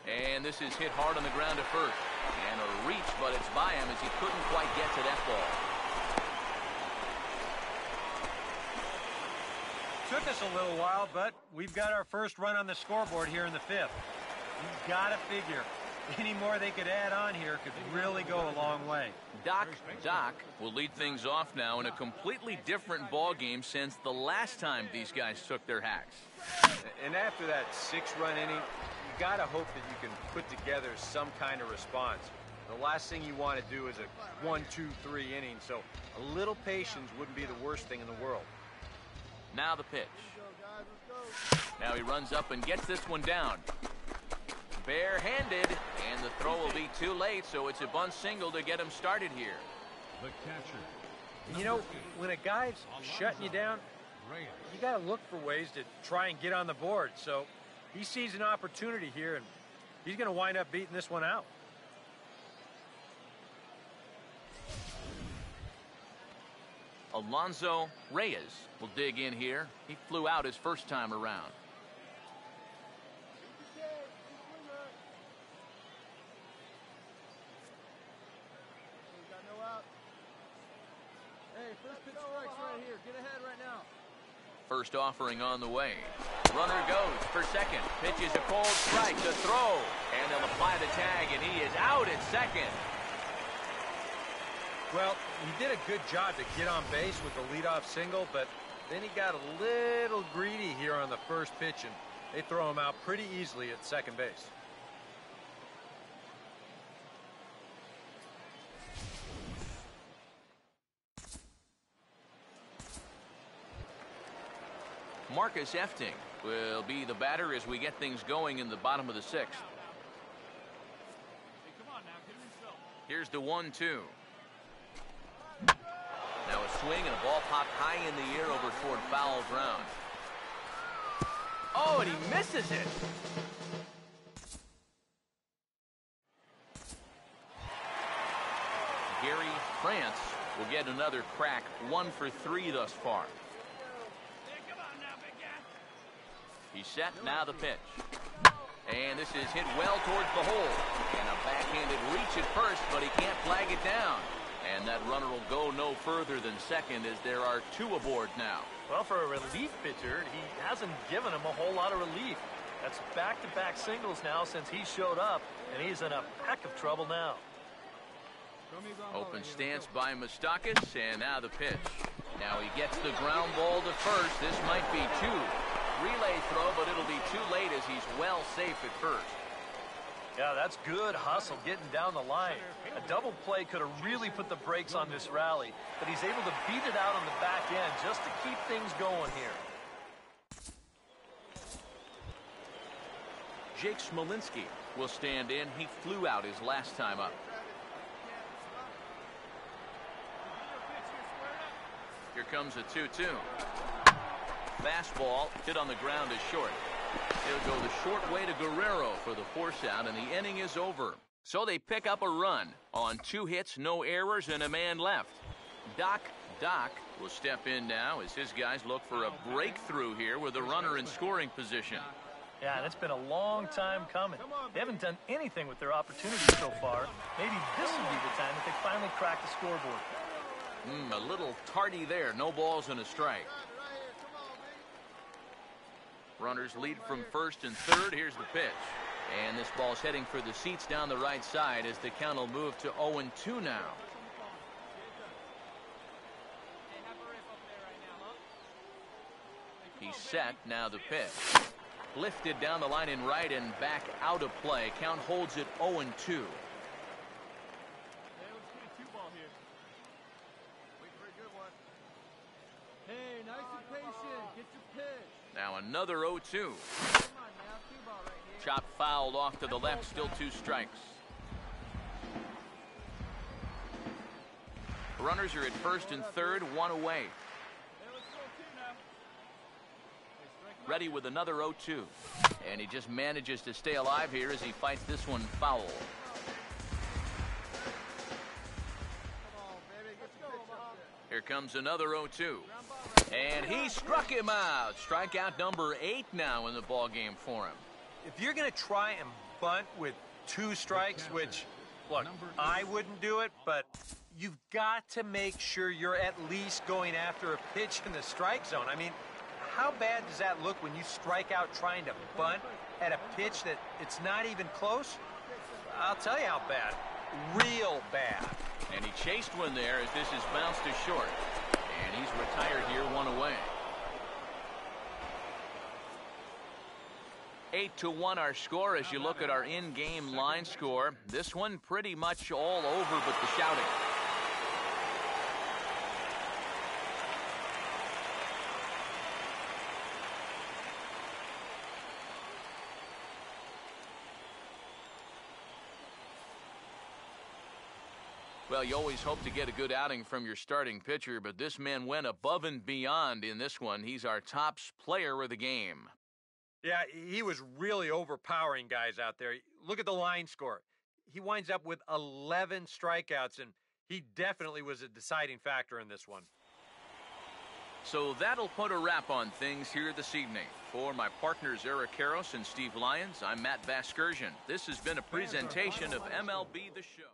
Speaker 1: And this is hit hard on the ground to first. And a reach, but it's by him as he couldn't quite get to that ball.
Speaker 5: Took us a little while, but we've got our first run on the scoreboard here in the 5th. You've got to figure any more they could add on here could really go a long way.
Speaker 1: Doc will lead things off now in a completely different ball game since the last time these guys took their hacks.
Speaker 5: And after that 6-run inning, you got to hope that you can put together some kind of response. The last thing you want to do is a 1, 2, 3 inning, so a little patience wouldn't be the worst thing in the world.
Speaker 1: Now the pitch. Now he runs up and gets this one down. Barehanded, and the throw will be too late, so it's a bunt single to get him started here.
Speaker 2: The catcher.
Speaker 5: And you know, when a guy's shutting you down, you got to look for ways to try and get on the board. So he sees an opportunity here, and he's going to wind up beating this one out.
Speaker 1: Alonso Reyes will dig in here. He flew out his first time around.
Speaker 4: Hey, first pitch strikes right here. Get ahead right now.
Speaker 1: First offering on the way. Runner goes for second. Pitches a cold strike to throw. And they'll apply the tag, and he is out at second.
Speaker 5: Well, he did a good job to get on base with the leadoff single, but then he got a little greedy here on the first pitch, and they throw him out pretty easily at second base.
Speaker 1: Marcus Efting will be the batter as we get things going in the bottom of the sixth.
Speaker 4: Hey, come on now. Get him himself.
Speaker 1: Here's the 1-2. Now a swing and a ball popped high in the air over toward foul ground. Oh, and he misses it. Gary France will get another crack, 1 for 3 thus far. He's set, now the pitch. And this is hit well towards the hole. And a backhanded reach at first, but he can't flag it down. And that runner will go no further than second as there are 2 aboard now.
Speaker 3: Well, for a relief pitcher, he hasn't given him a whole lot of relief. That's back-to-back singles now since he showed up, and he's in a heck of trouble now.
Speaker 1: Open stance by Moustakas, and now the pitch. Now he gets the ground ball to first. This might be 2. Relay throw, but it'll be too late as he's well safe at first.
Speaker 3: Yeah, that's good hustle getting down the line. A double play could have really put the brakes on this rally, but he's able to beat it out on the back end just to keep things going here.
Speaker 1: Jake Smolinski will stand in. He flew out his last time up. Here comes a 2-2. Fastball hit on the ground is short. He'll go the short way to Guerrero for the force out, and the inning is over. So they pick up a run on 2 hits, no errors, and a man left. Doc will step in now as his guys look for a breakthrough here with a runner in scoring position.
Speaker 3: Yeah, and it's been a long time coming. They haven't done anything with their opportunities so far. Maybe this will be the time that they finally crack the scoreboard.
Speaker 1: A little tardy there. No balls and a strike. Runners lead from first and third. Here's the pitch. And this ball's heading for the seats down the right side as the count will move to 0-2 now. He's set. Now the pitch. Lifted down the line in right and back out of play. Count holds it 0-2.
Speaker 4: Hey, nice and patient. Get your pitch.
Speaker 1: Now another 0-2. Chop fouled off to the left, still 2 strikes. Runners are at first and third, 1 away. Ready with another 0-2. And he just manages to stay alive here as he fights this one foul. Here comes another 0-2. And he struck him out. Strikeout number 8 now in the ball game for him.
Speaker 5: If you're going to try and bunt with 2 strikes, which, look, I wouldn't do it, but you've got to make sure you're at least going after a pitch in the strike zone. I mean, how bad does that look when you strike out trying to bunt at a pitch that it's not even close? I'll tell you how bad. Real bad.
Speaker 1: And he chased one there as this is bounced to short. And he's retired here, 1 away. 8-1 our score as you look at our in-game line score. This one pretty much all over but the shouting. Well, you always hope to get a good outing from your starting pitcher, but this man went above and beyond in this one. He's our top player of the game.
Speaker 5: Yeah, he was really overpowering guys out there. Look at the line score. He winds up with 11 strikeouts, and he definitely was a deciding factor in this one.
Speaker 1: So that'll put a wrap on things here this evening. For my partners Eric Karros and Steve Lyons, I'm Matt Vasgersian. This has been a presentation of MLB The Show.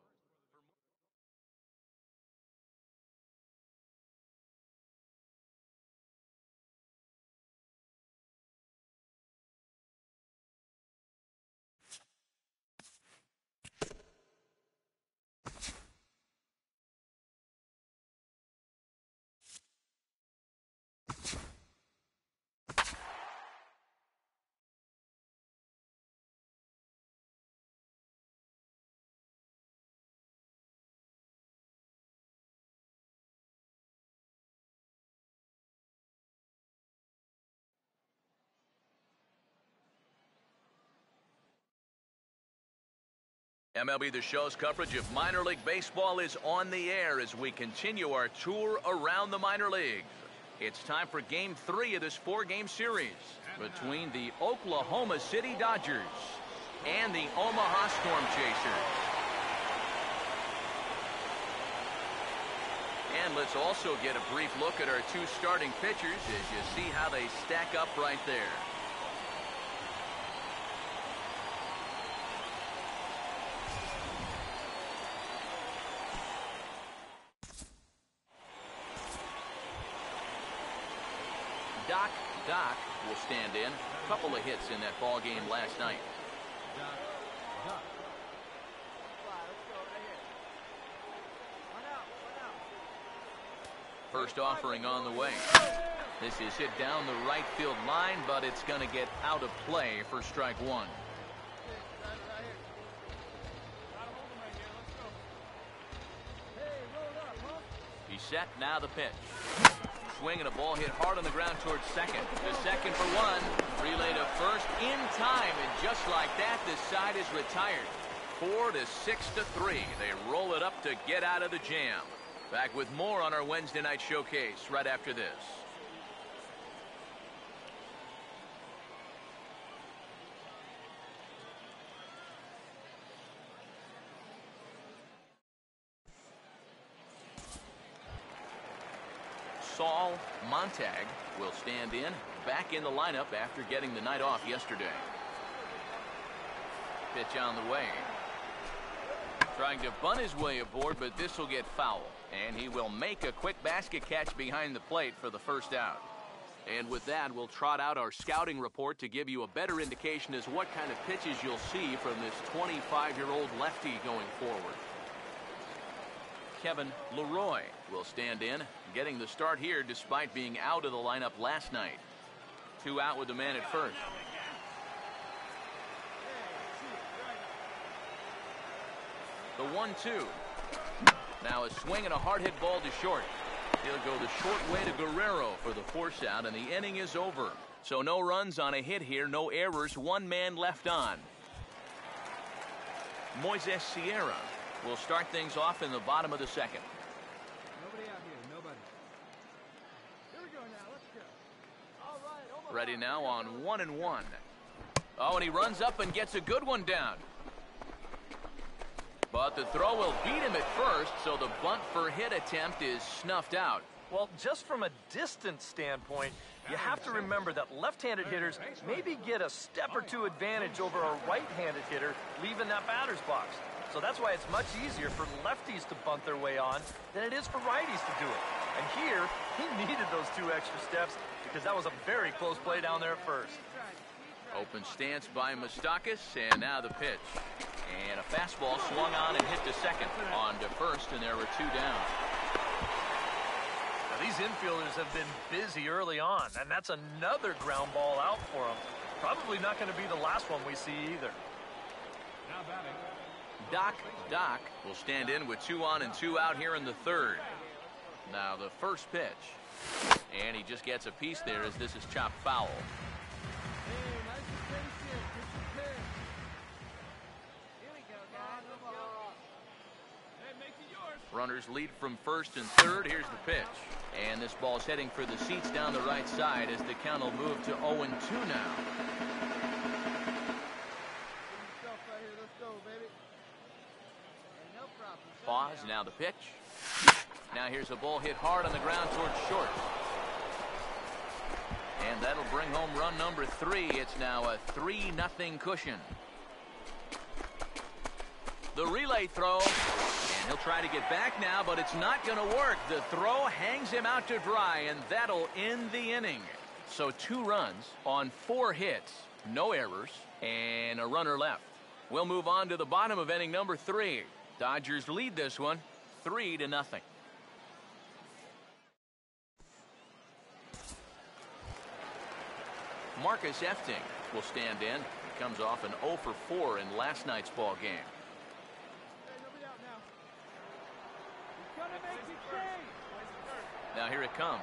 Speaker 1: MLB The Show's coverage of minor league baseball is on the air as we continue our tour around the minor leagues. It's time for Game 3 of this 4-game series between the Oklahoma City Dodgers and the Omaha Storm Chasers. And let's also get a brief look at our two starting pitchers as you see how they stack up right there. Doc will stand in. A couple of hits in that ball game last night. First offering on the way. This is hit down the right field line, but it's going to get out of play for strike one. He's set, now the pitch. Swing and a ball hit hard on the ground towards second. To second for one. Relay to first in time, and just like that, this side is retired. 4-6-3. They roll it up to get out of the jam. Back with more on our Wednesday night showcase right after this. Saul Montag will stand in, back in the lineup after getting the night off yesterday. Pitch on the way. Trying to bunt his way aboard, but this will get foul. And he will make a quick basket catch behind the plate for the first out. And with that, we'll trot out our scouting report to give you a better indication as what kind of pitches you'll see from this 25-year-old lefty going forward. Kevin Leroy will stand in, getting the start here despite being out of the lineup last night. 2 out with the man at first. The 1-2. Now a swing and a hard hit ball to short. He'll go the short way to Guerrero for the force out, and the inning is over. So no runs on a hit here, no errors, 1 man left on. Moises Sierra will start things off in the bottom of the second.
Speaker 4: Nobody out here, nobody. Here we go now, let's go. All right, Omaha.
Speaker 1: Ready now on 1-1. Oh, and he runs up and gets a good one down. But the throw will beat him at first, so the bunt for hit attempt is snuffed out.
Speaker 3: Well, just from a distance standpoint, you have to remember that left-handed hitters maybe get a step or two advantage over a right-handed hitter leaving that batter's box. So that's why it's much easier for lefties to bunt their way on than it is for righties to do it. And here, he needed those 2 extra steps because that was a very close play down there at first.
Speaker 1: Open stance by Moustakas, and now the pitch. And a fastball swung on and hit to second. On to first, and there were 2 down.
Speaker 3: Now, these infielders have been busy early on, and that's another ground ball out for them. Probably not going to be the last one we see either.
Speaker 2: Now batting.
Speaker 1: Doc will stand in with 2 on and 2 out here in the third. Now the first pitch. And he just gets a piece there as this is chopped foul. Runners lead from first and third. Here's the pitch. And this ball's heading for the seats down the right side as the count will move to 0-2 now. Pause, now the pitch. Now here's a ball hit hard on the ground towards short. And that'll bring home run number 3. It's now a 3-0 cushion. The relay throw. And he'll try to get back now, but it's not going to work. The throw hangs him out to dry, and that'll end the inning. So 2 runs on 4 hits, no errors, and a runner left. We'll move on to the bottom of inning number 3. Dodgers lead this one 3-0. Marcus Efting will stand in. He comes off an 0 for 4 in last night's ball game. Now here it comes.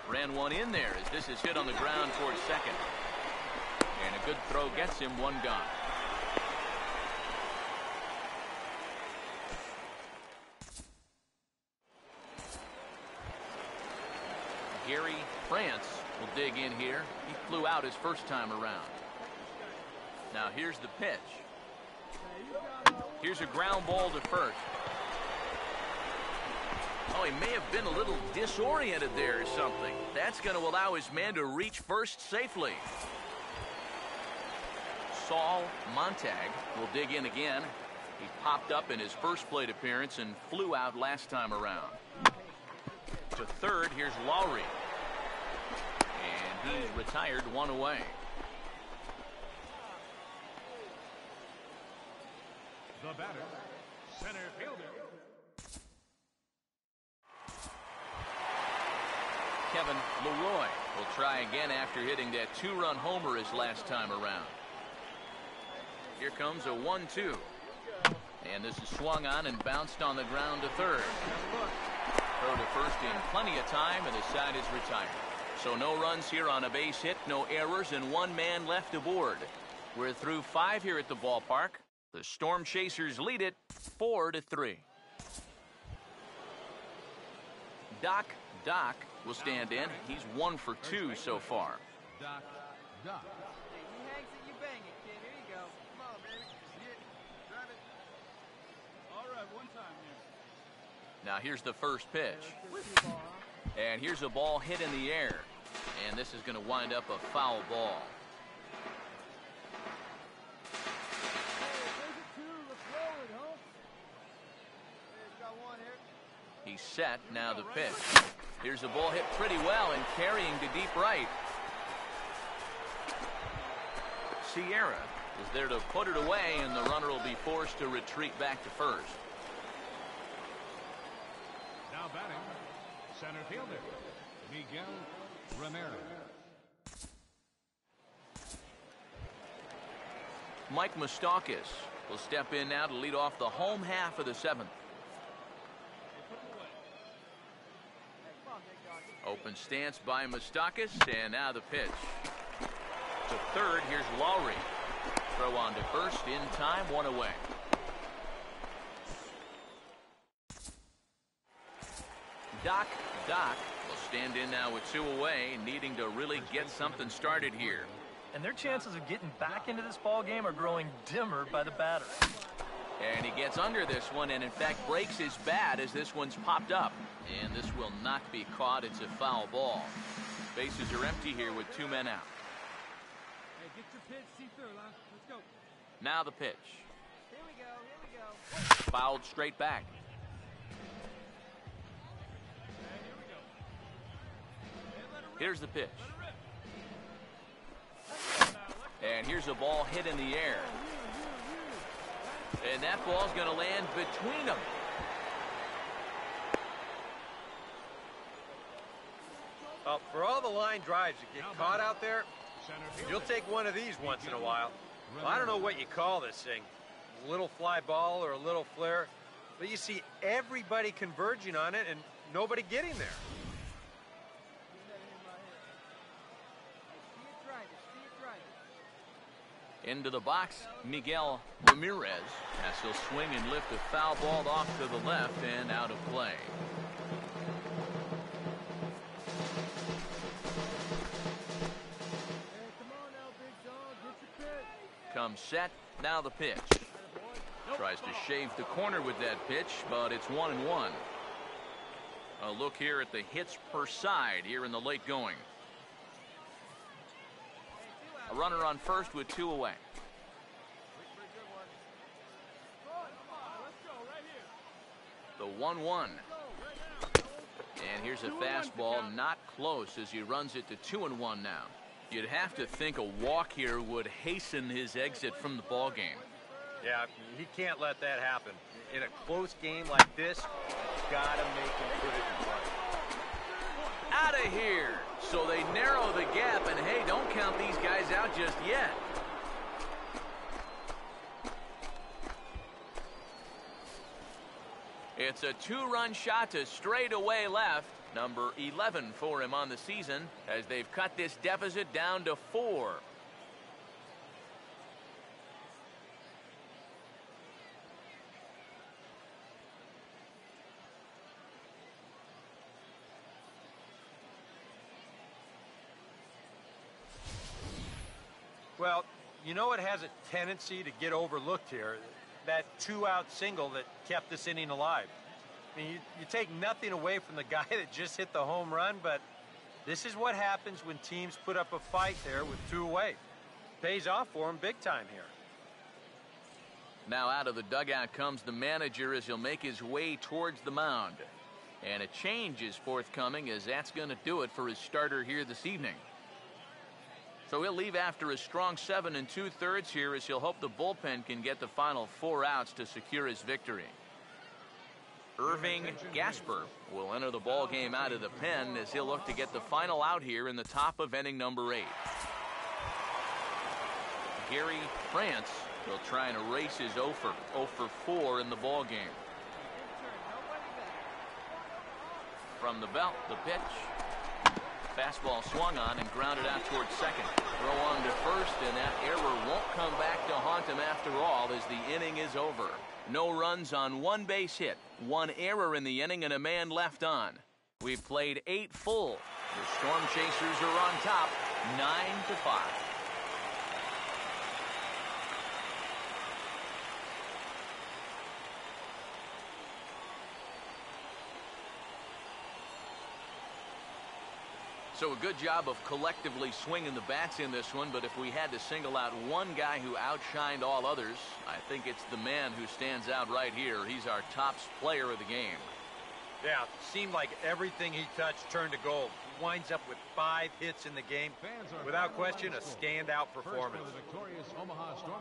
Speaker 1: Ran one in there as this is hit on the ground towards second. And a good throw gets him 1 gone. Gary France will dig in here. He flew out his first time around. Now here's the pitch. Here's a ground ball to first. Oh, he may have been a little disoriented there or something. That's going to allow his man to reach first safely. Saul Montag will dig in again. He popped up in his first plate appearance and flew out last time around. To third, here's Lowry. And he's retired 1 away.
Speaker 2: The batter, center fielder.
Speaker 1: Kevin Leroy will try again after hitting that 2-run homer his last time around. Here comes a 1-2. And this is swung on and bounced on the ground to third. Throw to first in plenty of time, and the side is retired. So no runs here on a base hit, no errors, and 1 man left aboard. We're through 5 here at the ballpark. The Storm Chasers lead it 4-3. Doc will stand in. He's 1 for 2 so far.
Speaker 2: Doc.
Speaker 4: He hangs it, you bang it, kid. Here you go. Come on, baby. Hit. Drive it. All right, 1 time here.
Speaker 1: Now here's the first pitch. And here's a ball hit in the air. And this is going to wind up a foul ball. He's set. Now the pitch. Here's a ball hit pretty well and carrying to deep right. Sierra is there to put it away, and the runner will be forced to retreat back to first.
Speaker 2: Now batting, center fielder, Miguel Ramirez.
Speaker 1: Mike Moustakas will step in now to lead off the home half of the 7th. Open stance by Moustakas, and now the pitch. To third, here's Lowry. Throw on to first in time, 1 away. Doc will stand in now with 2 away, needing to really get something started here.
Speaker 3: And their chances of getting back into this ball game are growing dimmer by the batter.
Speaker 1: And he gets under this one and, in fact, breaks his bat as this one's popped up. And this will not be caught. It's a foul ball. Bases are empty here with 2 men out.
Speaker 4: Hey, get your pitch, see through, huh? Let's go.
Speaker 1: Now the pitch.
Speaker 4: Here we go.
Speaker 1: Fouled straight back. Here's the pitch. And here's a ball hit in the air. And that ball's going to land between them.
Speaker 5: For all the line drives that get caught out there, You'll take one of these once in a while. Well, I don't know what you call this thing. A little fly ball or a little flare. But you see everybody converging on it and nobody getting there.
Speaker 1: Into the box, Miguel Ramirez, as he'll swing and lift a foul ball off to the left and out of play. Comes set, now the pitch. Tries to shave the corner with that pitch, but it's 1-1. A look here at the hits per side here in the late going. A runner on first with 2 away. The 1-1. And here's a fastball not close as he runs it to 2-1 now. You'd have to think a walk here would hasten his exit from the ball game.
Speaker 5: Yeah, he can't let that happen. In a close game like this, gotta make him put it in play.
Speaker 1: Out of here. So they narrow the gap, and hey, don't count these guys out just yet. It's a 2-run shot to straightaway left. Number 11 for him on the season as they've cut this deficit down to 4.
Speaker 5: Well, you know it has a tendency to get overlooked here. That 2-out single that kept this inning alive. I mean, you take nothing away from the guy that just hit the home run, but this is what happens when teams put up a fight there with 2 away. Pays off for him big time here.
Speaker 1: Now out of the dugout comes the manager as he'll make his way towards the mound. And a change is forthcoming as that's going to do it for his starter here this evening. So he'll leave after a strong 7 2/3 here as he'll hope the bullpen can get the final 4 outs to secure his victory. Irving Gasper will enter the ball game out of the pen as he'll look to get the final out here in the top of inning number 8. Gary France will try and erase his 0 for 4 in the ball game. From the belt, the pitch. Fastball swung on and grounded out towards second. Throw on to first, and that error won't come back to haunt him after all as the inning is over. No runs on 1 base hit, 1 error in the inning, and a man left on. We've played 8 full. The Storm Chasers are on top, 9-5. So a good job of collectively swinging the bats in this one, but if we had to single out one guy who outshined all others, I think it's the man who stands out right here. He's our top player of the game.
Speaker 5: Yeah, seemed like everything he touched turned to gold. He winds up with 5 hits in the game. Without question, a standout performance.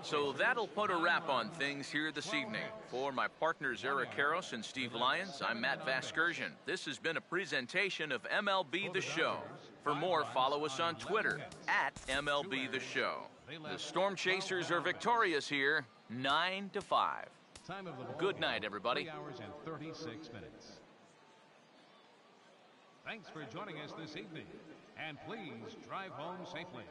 Speaker 1: So that'll put a wrap on things here this evening. For my partners Eric Karros and Steve Lyons, I'm Matt Vasgersian. This has been a presentation of MLB The Show. For more, follow us on Twitter at MLB The Show. The Storm Chasers are victorious here, 9-5. Good night, everybody.
Speaker 2: 3 hours and 36 minutes. Thanks for joining us this evening, and please drive home safely.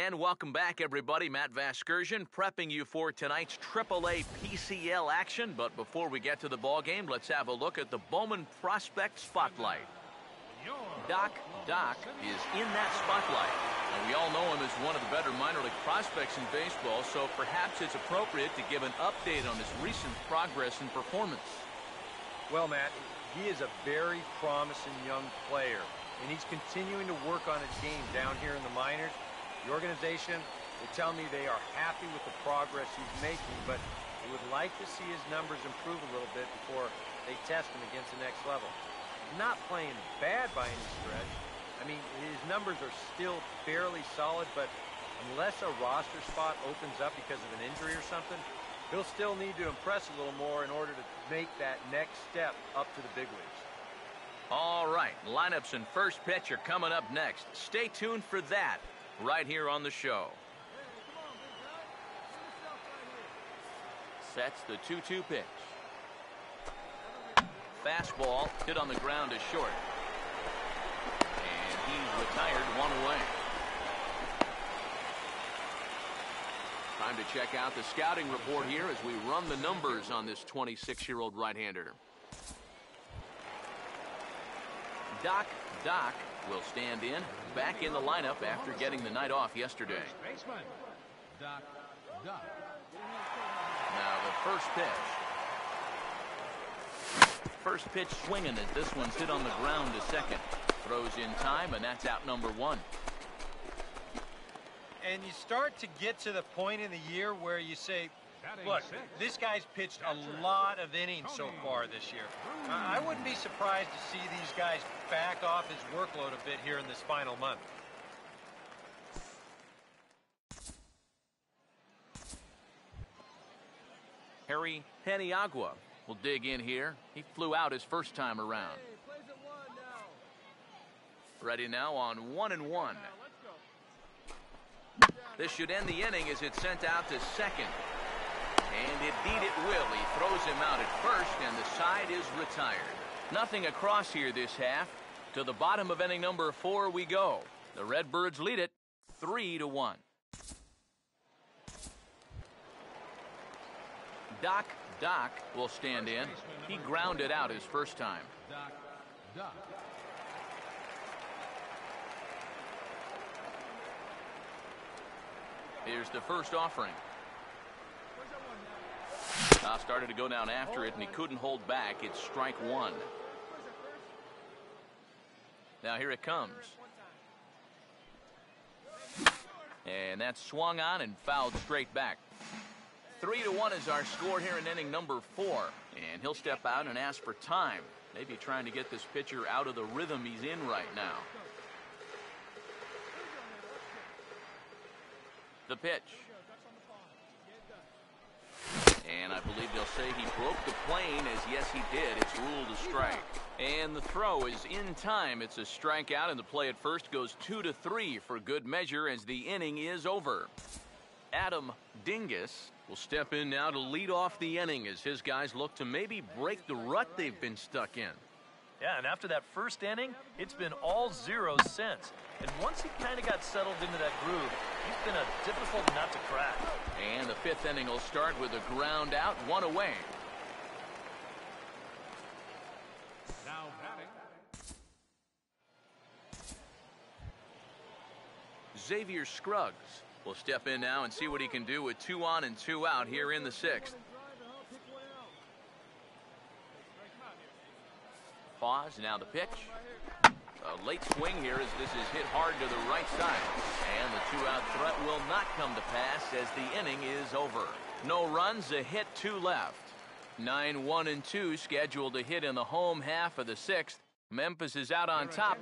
Speaker 1: And welcome back, everybody. Matt Vasgersian prepping you for tonight's AAA PCL action. But before we get to the ball game, let's have a look at the Bowman Prospect Spotlight. Doc is in that spotlight. And we all know him as one of the better minor league prospects in baseball, so perhaps it's appropriate to give an update on his recent progress and performance.
Speaker 5: Well, Matt, he is a very promising young player, and he's continuing to work on his game down here in the minors. The organization will tell me they are happy with the progress he's making, but they would like to see his numbers improve a little bit before they test him against the next level. He's not playing bad by any stretch. I mean, his numbers are still fairly solid, but unless a roster spot opens up because of an injury or something, he'll still need to impress a little more in order to make that next step up to the big leagues.
Speaker 1: All right, lineups and first pitch are coming up next. Stay tuned for that right here on the show. Sets the 2-2 pitch. Fastball hit on the ground is short. And he's retired, one away. Time to check out the scouting report here as we run the numbers on this 26-year-old right-hander. Doc will stand in, back in the lineup after getting the night off yesterday.
Speaker 2: Baseman, Doc.
Speaker 1: Now the first pitch. First pitch swinging as this one's hit on the ground to second. Throws in time, and that's out number one.
Speaker 5: And you start to get to the point in the year where you say, look, this guy's pitched a lot of innings so far this year. I wouldn't be surprised to see these guys back off his workload a bit here in this final month.
Speaker 1: Harry Paniagua will dig in here. He flew out his first time around. Ready now on 1-1. This should end the inning as it's sent out to second. And indeed it will. He throws him out at first, and the side is retired. Nothing across here this half. To the bottom of inning number 4 we go. The Redbirds lead it 3-1. Doc will stand in. He grounded out his first time.
Speaker 2: Doc.
Speaker 1: Here's the first offering. Started to go down after it, and he couldn't hold back. It's strike one. Now here it comes. And that's swung on and fouled straight back. 3-1 is our score here in inning number 4. And he'll step out and ask for time. Maybe trying to get this pitcher out of the rhythm he's in right now. The pitch. And I believe they'll say he broke the plane, as yes he did. It's ruled a strike. And the throw is in time. It's a strikeout, and the play at first goes 2-3 for good measure as the inning is over. Adam Dingus will step in now to lead off the inning as his guys look to maybe break the rut they've been stuck in.
Speaker 3: Yeah, and after that first inning, it's been all zero since. And once he kind of got settled into that groove, he's been a difficult nut to crack.
Speaker 1: And the 5th inning will start with a ground out, 1 away.
Speaker 2: Now batting.
Speaker 1: Xavier Scruggs will step in now and see what he can do with 2 on and 2 out here in the 6th. Pause, now the pitch. A late swing here as this is hit hard to the right side. And the 2-out threat will not come to pass as the inning is over. No runs, a hit, 2 left. 9-1-2 scheduled to hit in the home half of the 6th. Memphis is out on top,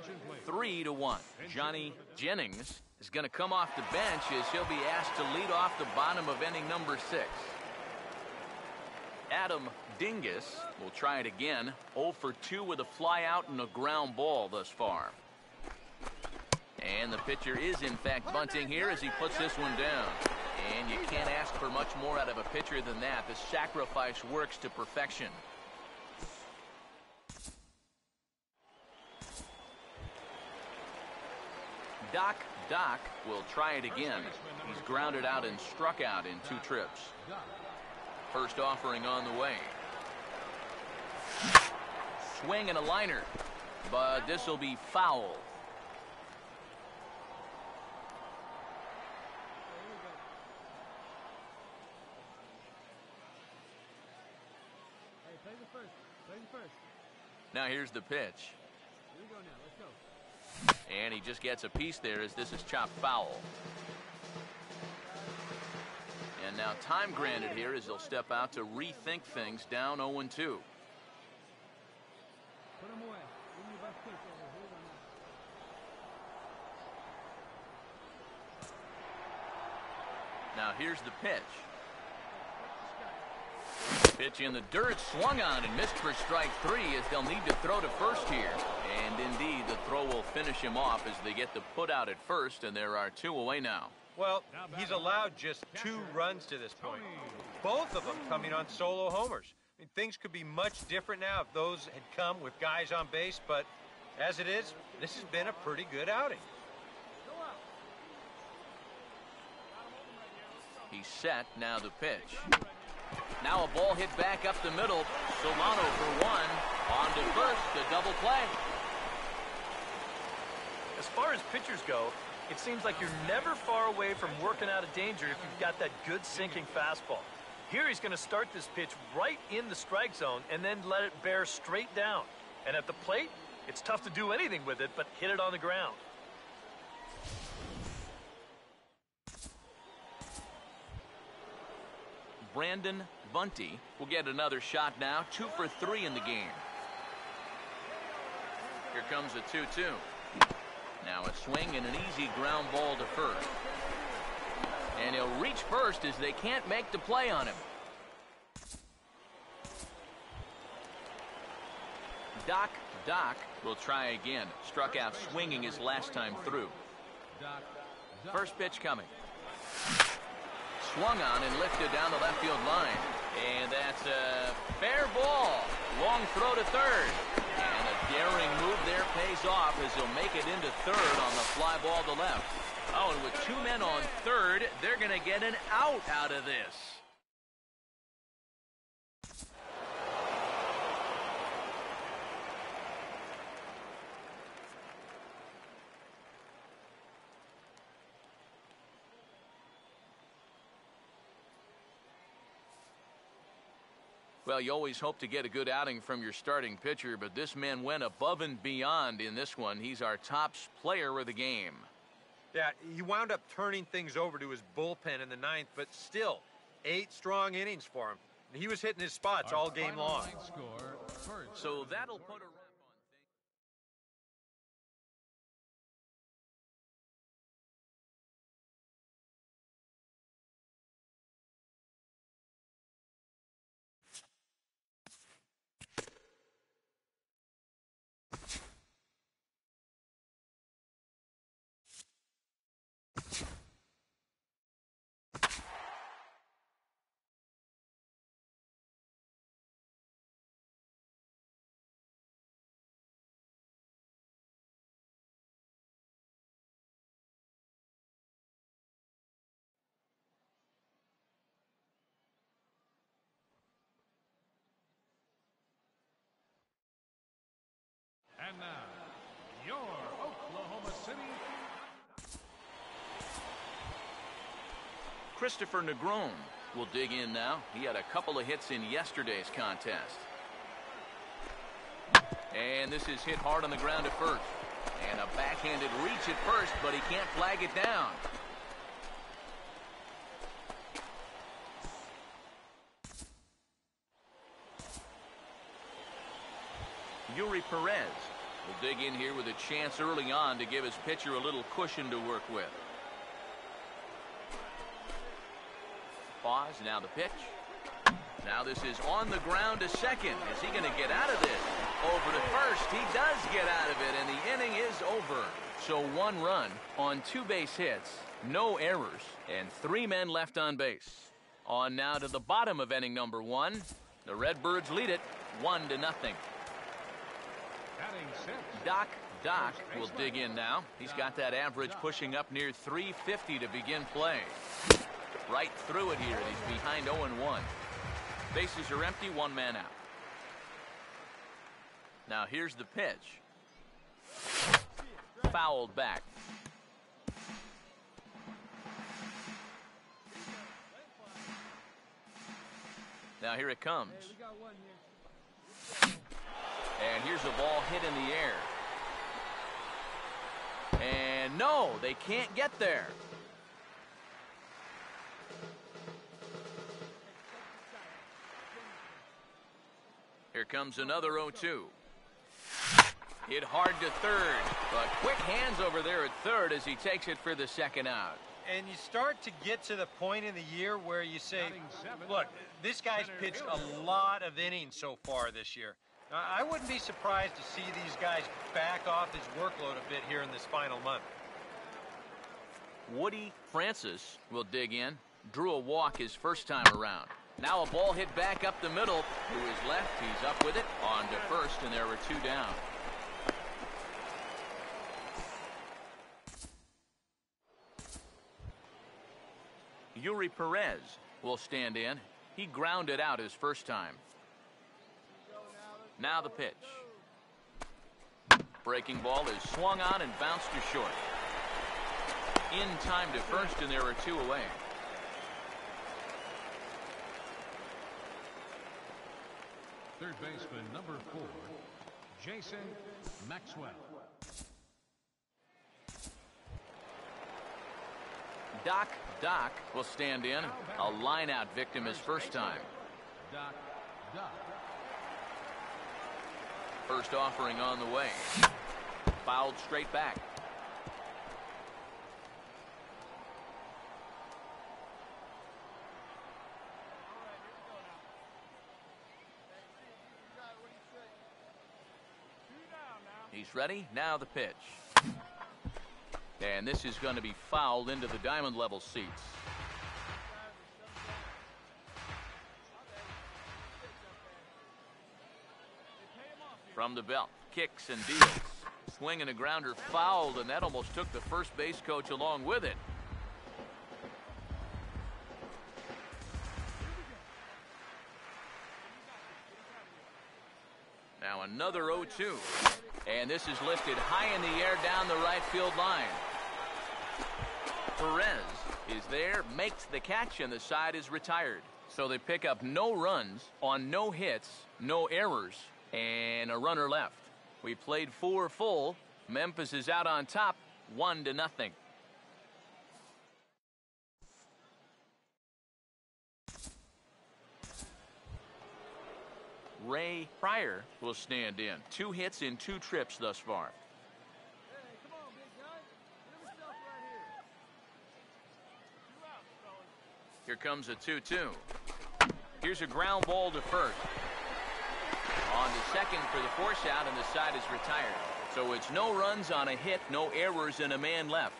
Speaker 1: 3-1. Johnny Jennings is going to come off the bench as he'll be asked to lead off the bottom of inning number 6. Adam Dingus will try it again. 0 for 2 with a fly out and a ground ball thus far. And the pitcher is in fact bunting here as he puts this one down. And you can't ask for much more out of a pitcher than that. The sacrifice works to perfection. Doc will try it again. He's grounded out and struck out in 2 trips. First offering on the way. Swing and a liner, but this will be foul.
Speaker 4: Hey, play the first. Play the first.
Speaker 1: Now here's the pitch.
Speaker 4: Here we go now. Let's go.
Speaker 1: And he just gets a piece there as this is chopped foul. And now time granted here as he'll step out to rethink things down 0-2.
Speaker 4: Put him away. Give me your best pitch over. Here we go now.
Speaker 1: Now here's the pitch. Pitch in the dirt, swung on and missed for strike 3 as they'll need to throw to first here. And indeed, the throw will finish him off as they get the put out at first, and there are 2 away now.
Speaker 5: Well, he's allowed just 2 runs to this point. Both of them coming on solo homers. I mean, things could be much different now if those had come with guys on base, but as it is, this has been a pretty good outing.
Speaker 1: He's set, now the pitch. Now a ball hit back up the middle. Solano for 1. On to first, the double play.
Speaker 3: As far as pitchers go, it seems like you're never far away from working out of danger if you've got that good sinking fastball. Here he's going to start this pitch right in the strike zone and then let it bear straight down. And at the plate, it's tough to do anything with it but hit it on the ground.
Speaker 1: Brandon Bunty will get another shot now. 2 for 3 in the game. Here comes a 2-2. Now a swing and an easy ground ball to first. And he'll reach first as they can't make the play on him. Doc will try again. Struck out swinging his last time through. First pitch coming. Swung on and lifted down the left field line. And that's a fair ball. Long throw to third. And a daring move there pays off as he'll make it into third on the fly ball to left. Oh, and with 2 men on third, they're going to get an out of this. Well, you always hope to get a good outing from your starting pitcher, but this man went above and beyond in this one. He's our top player of the game.
Speaker 5: Yeah, he wound up turning things over to his bullpen in the 9th, but still, 8 strong innings for him. And he was hitting his spots all game long.
Speaker 1: So that'll put a wrap on things.
Speaker 2: And now, your Oklahoma City.
Speaker 1: Christopher Negron will dig in now. He had a couple of hits in yesterday's contest. And this is hit hard on the ground at first. And a backhanded reach at first, but he can't flag it down. Yuri Perez will dig in here with a chance early on to give his pitcher a little cushion to work with. Pause, now the pitch. Now this is on the ground to second. Is he going to get out of this? Over to first. He does get out of it, and the inning is over. So 1 run on 2 base hits, no errors, and 3 men left on base. On now to the bottom of inning number 1. The Redbirds lead it 1-0.
Speaker 2: Batting 6.
Speaker 1: Doc Doc will dig in now. He's got that average pushing up near 350 to begin play. Right through it here, and he's behind 0-1. Bases are empty, one man out. Now here's the pitch. Fouled back. Now here it comes. And here's a ball hit in the air. And no, they can't get there. Here comes another 0-2. Hit hard to third, but quick hands over there at third as he takes it for the second out.
Speaker 5: And you start to get to the point in the year where you say, look, this guy's pitched a lot of innings so far this year. I wouldn't be surprised to see these guys back off his workload a bit here in this final month.
Speaker 1: Woody Francis will dig in. Drew a walk his first time around. Now a ball hit back up the middle. To his left, he's up with it. On to first, and there were two down. Yuri Perez will stand in. He grounded out his first time. Now the pitch. Breaking ball is swung on and bounced to short. In time to first, and there are two away.
Speaker 2: Third baseman, number 4, Jason Maxwell.
Speaker 1: Doc will stand in. A line-out victim his first time.
Speaker 2: Doc.
Speaker 1: First offering on the way. Fouled straight back. He's ready. Now the pitch. And this is going to be fouled into the diamond level seats. From the belt, kicks and deals. Swing and a grounder fouled, and that almost took the first base coach along with it. Now another 0-2. And this is lifted high in the air down the right field line. Perez is there, makes the catch, and the side is retired. So they pick up no runs on no hits, no errors, and a runner left. We played 4 full. Memphis is out on top, 1-0. Ray Pryor will stand in. 2 hits in 2 trips thus far.
Speaker 4: Hey, come on, big guy. Get himself right here. 2 outs, fellas.
Speaker 1: Here comes a 2-2. Here's a ground ball to first. On to second for the force out, and the side is retired. So it's no runs on a hit, no errors, and a man left.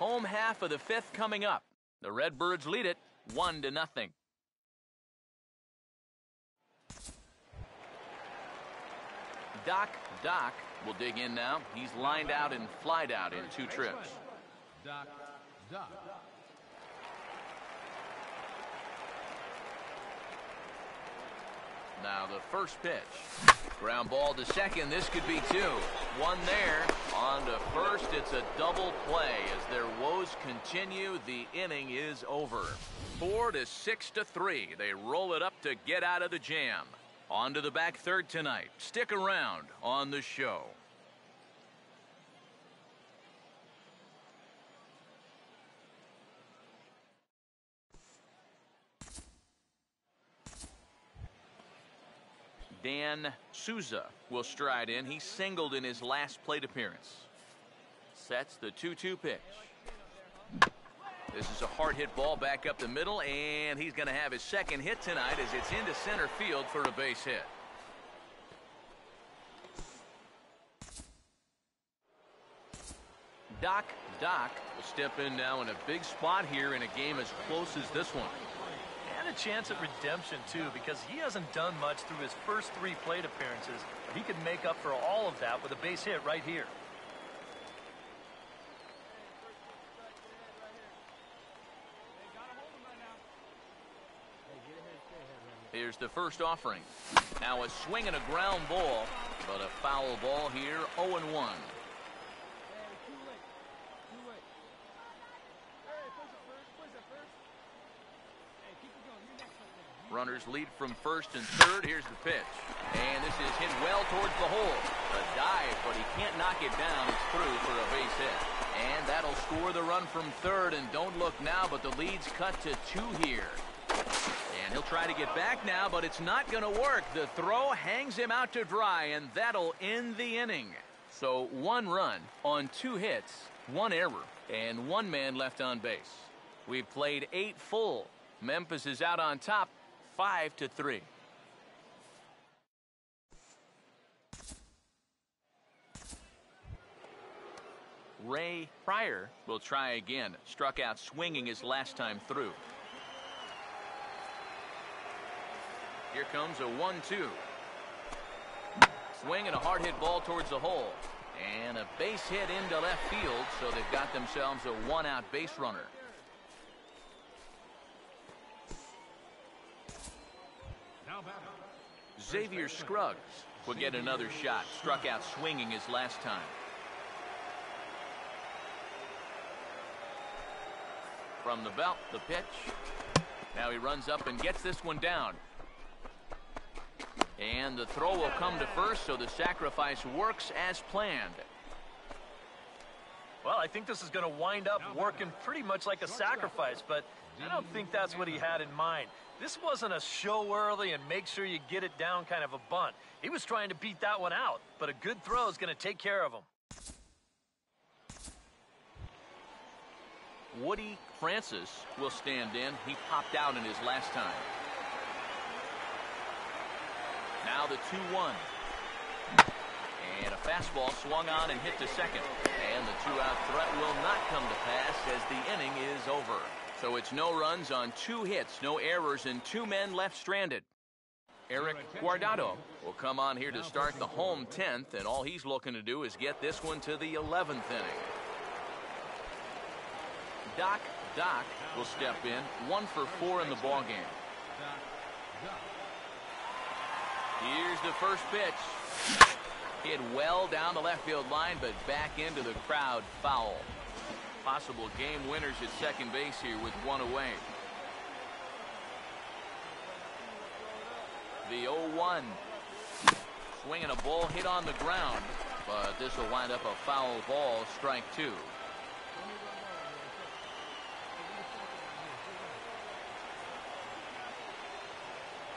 Speaker 1: Home half of the 5th coming up. The Redbirds lead it 1-0. Doc will dig in now. He's lined out and flied out in 2 trips.
Speaker 2: Doc.
Speaker 1: Now the first pitch. Ground ball to second. This could be 2. 1 there. On to first. It's a double play. As their woes continue, the inning is over. 4-6-3. They roll it up to get out of the jam. On to the back third tonight. Stick around on the show. Dan Souza will stride in. He singled in his last plate appearance. Sets the 2-2 pitch. This is a hard hit ball back up the middle, and he's going to have his second hit tonight as it's into center field for a base hit. Doc will step in now in a big spot here in a game as close as this one.
Speaker 3: And a chance at redemption, too, because he hasn't done much through his first 3 plate appearances. He could make up for all of that with a base hit right here.
Speaker 1: Here's the first offering. Now a swing and a ground ball, but a foul ball here, 0-1.
Speaker 4: Hey, too late. Too late. Hey, push it first. Push it first. Hey, keep it going. You're next up there.
Speaker 1: Runners lead from first and third. Here's the pitch. And this is hit well towards the hole. A dive, but he can't knock it down. It's through for a base hit. And that'll score the run from third. And don't look now, but the lead's cut to 2 here. And he'll try to get back now, but it's not going to work. The throw hangs him out to dry, and that'll end the inning. So 1 run on 2 hits, 1 error, and 1 man left on base. We've played 8 full. Memphis is out on top, 5-3. Ray Pryor will try again. Struck out swinging his last time through. Here comes a 1-2. Swing and a hard hit ball towards the hole. And a base hit into left field, so they've got themselves a 1-out base runner.
Speaker 2: Now batter.
Speaker 1: Xavier Scruggs will get another shot. Struck out swinging his last time. From the belt, the pitch. Now he runs up and gets this one down. And the throw will come to first, so the sacrifice works as planned.
Speaker 3: Well, I think this is going to wind up working pretty much like a sacrifice, but I don't think that's what he had in mind. This wasn't a show early and make sure you get it down kind of a bunt. He was trying to beat that one out, but a good throw is going to take care of him.
Speaker 1: Woody Francis will stand in. He popped out in his last time. Now the 2-1. And a fastball swung on and hit to second. And the 2-out threat will not come to pass as the inning is over. So it's no runs on 2 hits, no errors, and 2 men left stranded. Eric Guardado will come on here to start the home 10th, and all he's looking to do is get this one to the 11th inning. Doc will step in, 1 for 4 in the ballgame. Here's the first pitch. Hit well down the left field line, but back into the crowd, foul. Possible game winners at second base here with 1 away. The 0-1. Swinging a ball hit on the ground, but this will wind up a foul ball, strike 2.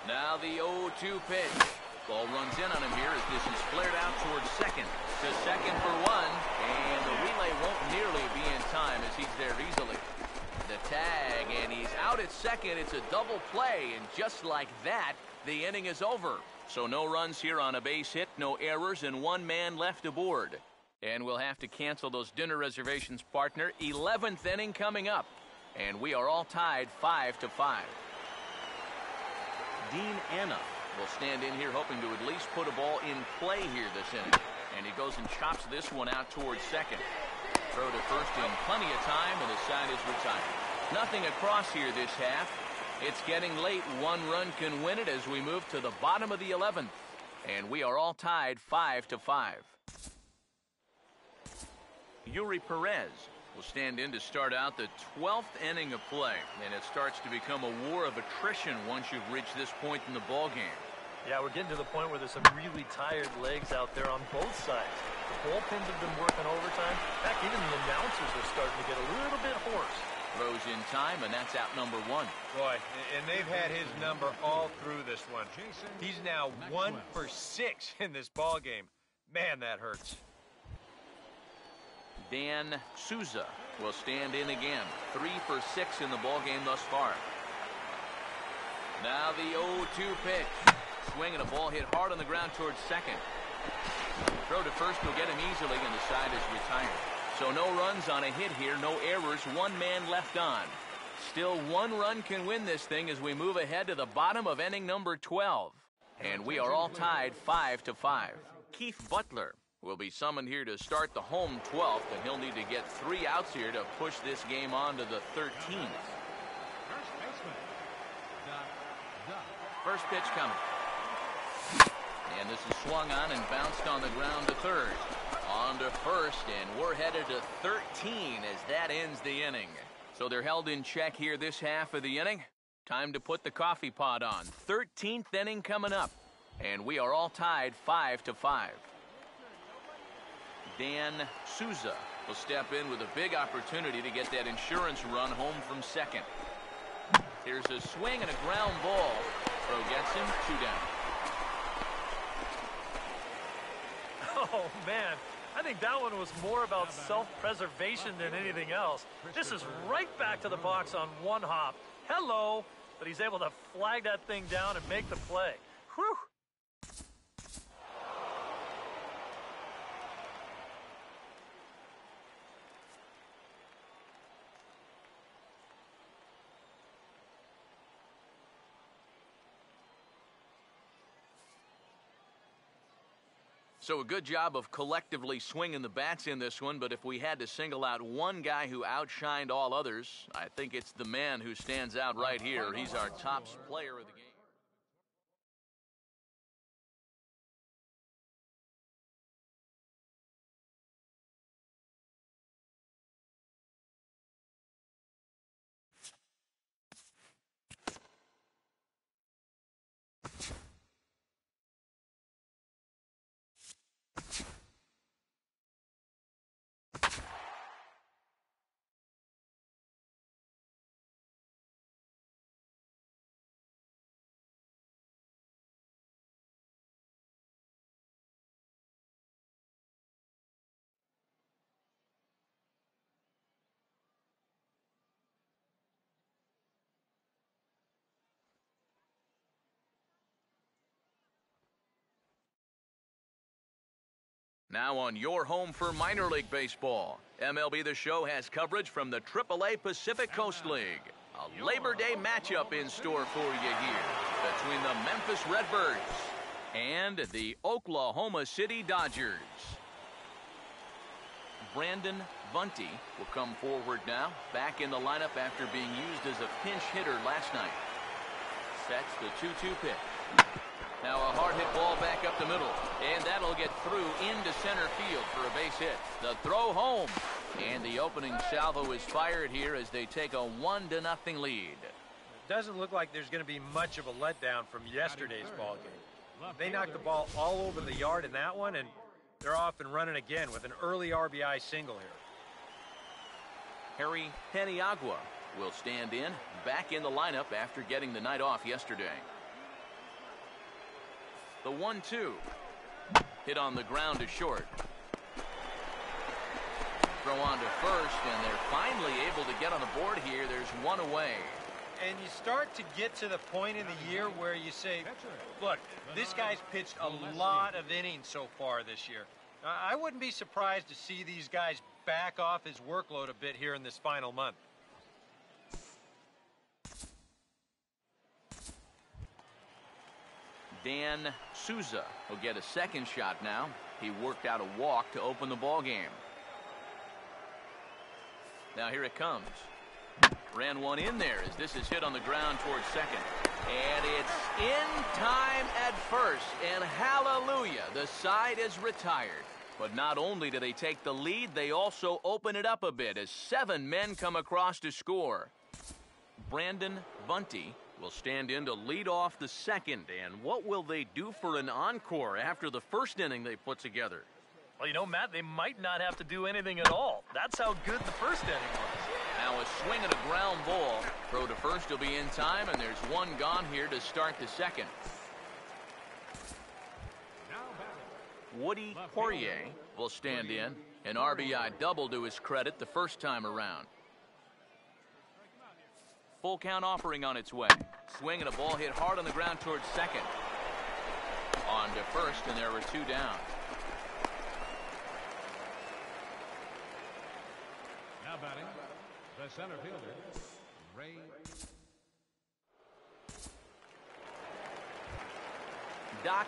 Speaker 1: Now the 0-2 pitch. Ball runs in on him here as this is flared out towards second. To second for 1, and the relay won't nearly be in time as he's there easily. The tag, and he's out at second. It's a double play, and just like that, the inning is over. So no runs here on a base hit, no errors, and 1 man left aboard. And we'll have to cancel those dinner reservations, partner. 11th inning coming up, and we are all tied 5-5. Dean Anna will stand in here hoping to at least put a ball in play here this inning. And he goes and chops this one out towards second. Throw to first in plenty of time, and the side is retired. Nothing across here this half. It's getting late. 1 run can win it as we move to the bottom of the 11th. And we are all tied 5-5. Yuri Perez will stand in to start out the 12th inning of play, and it starts to become a war of attrition once you've reached this point in the ballgame.
Speaker 3: Yeah, we're getting to the point where there's some really tired legs out there on both sides. The bullpens have been working overtime. Heck, even the announcers are starting to get a little bit hoarse.
Speaker 1: Throws in time, and that's out number 1.
Speaker 5: Boy, and they've had his number all through this one. He's now 1 for 6 in this ballgame. Man, that hurts.
Speaker 1: Dan Souza will stand in again. 3 for 6 in the ballgame thus far. Now the 0-2 pitch. Swing and a ball hit hard on the ground towards second. Throw to first will get him easily, and the side is retired. So no runs on a hit here, no errors, 1 man left on. Still 1 run can win this thing as we move ahead to the bottom of inning number 12. And we are all tied 5-5. Keith Butler will be summoned here to start the home 12th, and he'll need to get 3 outs here to push this game on to the 13th.
Speaker 2: First baseman, Doc.
Speaker 1: First pitch coming. And this is swung on and bounced on the ground to third. On to first, and we're headed to 13 as that ends the inning. So they're held in check here this half of the inning. Time to put the coffee pot on. 13th inning coming up. And we are all tied 5-5. Dan Souza will step in with a big opportunity to get that insurance run home from second. Here's a swing and a ground ball. Throw gets him, 2 down.
Speaker 3: Oh, man. I think that one was more about self-preservation than anything else. This is right back to the box on one hop. Hello. But he's able to flag that thing down and make the play. Whew.
Speaker 1: So a good job of collectively swinging the bats in this one, but if we had to single out one guy who outshined all others, I think it's the man who stands out right here. He's our top player of the game. Now on your home for minor league baseball, MLB The Show has coverage from the AAA Pacific Coast League. A Labor Day matchup in store for you here between the Memphis Redbirds and the Oklahoma City Dodgers. Brandon Bunty will come forward now, back in the lineup after being used as a pinch hitter last night. Sets the 2-2 pitch. Now a hard hit ball back up the middle, and that'll get through into center field for a base hit. The throw home, and the opening salvo is fired here as they take a 1-0 lead.
Speaker 5: It doesn't look like there's going to be much of a letdown from yesterday's ball game. They knocked the ball all over the yard in that one, and they're off and running again with an early RBI single here.
Speaker 1: Harry Paniagua will stand in, back in the lineup after getting the night off yesterday. The 1-2. Hit on the ground to short. Throw on to first, and they're finally able to get on the board here. There's one away.
Speaker 5: And you start to get to the point in the year where you say, look, this guy's pitched a lot of innings so far this year. I wouldn't be surprised to see these guys back off his workload a bit here in this final month.
Speaker 1: Dan Souza will get a second shot now. He worked out a walk to open the ball game. Now here it comes. Ran one in there as this is hit on the ground towards second. And it's in time at first. And hallelujah, the side is retired. But not only do they take the lead, they also open it up a bit as 7 men come across to score. Brandon Bunty will stand in to lead off the second. And what will they do for an encore after the first inning they put together?
Speaker 3: Well, you know, Matt, they might not have to do anything at all. That's how good the first inning was.
Speaker 1: Now a swing and a ground ball. Throw to first will be in time, and there's one gone here to start the second. Woody Poirier will stand in. An RBI double to his credit the first time around. Full count offering on its way. Swing and a ball hit hard on the ground towards second. On to first, and there were 2 down.
Speaker 2: Now batting, the center fielder, Ray.
Speaker 1: Doc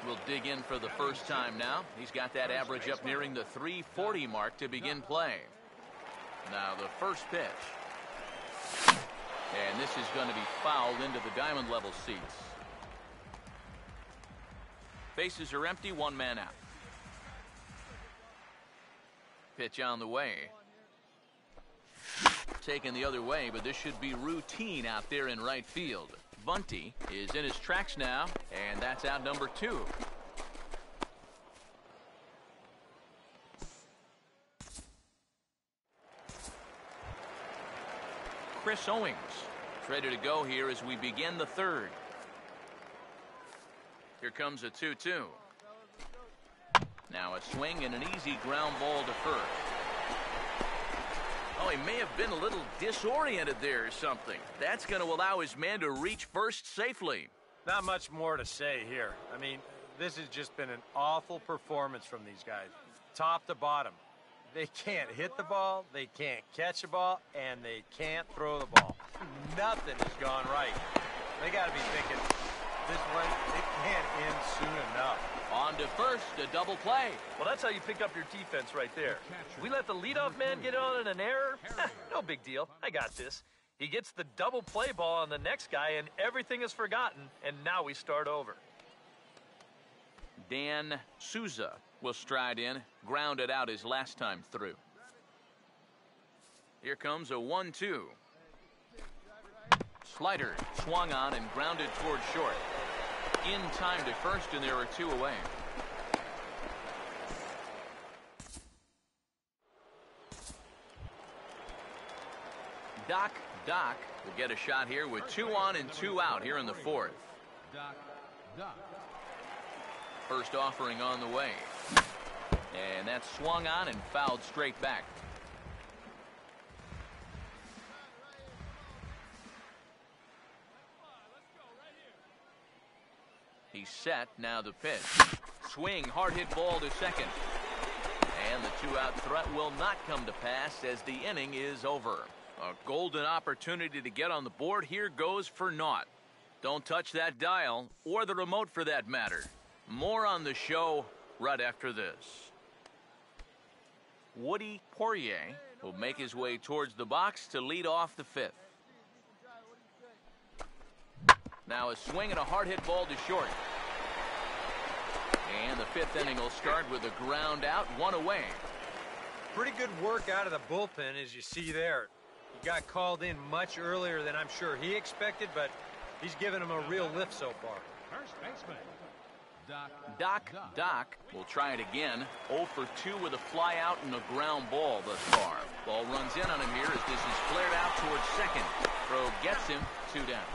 Speaker 1: will dig in for the first time now. He's got that average up nearing the 340 mark to begin play. Now the first pitch. And this is going to be fouled into the diamond level seats. Bases are empty, one man out. Pitch on the way. Taken the other way, but this should be routine out there in right field. Bunty is in his tracks now, and that's out number 2. Chris Owings is ready to go here as we begin the third. Here comes a 2-2. Now a swing and an easy ground ball to first. Oh, he may have been a little disoriented there or something. That's going to allow his man to reach first safely.
Speaker 5: Not much more to say here. I mean, this has just been an awful performance from these guys, top to bottom. They can't hit the ball, they can't catch the ball, and they can't throw the ball. Nothing has gone right. They got to be thinking, this one, it can't end soon enough.
Speaker 1: On to first, a double play.
Speaker 3: Well, that's how you pick up your defense right there. We let the leadoff man get on in an error. No big deal. I got this. He gets the double play ball on the next guy, and everything is forgotten, and now we start over.
Speaker 1: Dan Souza will stride in, grounded out his last time through. Here comes a 1-2. Slider swung on and grounded toward short. In time to first, and there are 2 away. Doc will get a shot here with 2 on and 2 out here in the 4th. First offering on the way. And that's swung on and fouled straight back. He's set, now the pitch. Swing, hard hit ball to second. And the 2-out threat will not come to pass as the inning is over. A golden opportunity to get on the board here goes for naught. Don't touch that dial, or the remote for that matter. More on the show right after this. Woody Poirier will make his way towards the box to lead off the 5th. Now a swing and a hard hit ball to short. And the 5th inning will start with a ground out, 1 away.
Speaker 5: Pretty good work out of the bullpen, as you see there. He got called in much earlier than I'm sure he expected, but he's given him a real lift so far.
Speaker 2: First baseman,
Speaker 1: Doc will try it again. 0 for 2 with a fly out and a ground ball thus far. Ball runs in on him here as this is flared out towards second. Throw gets him, 2 down.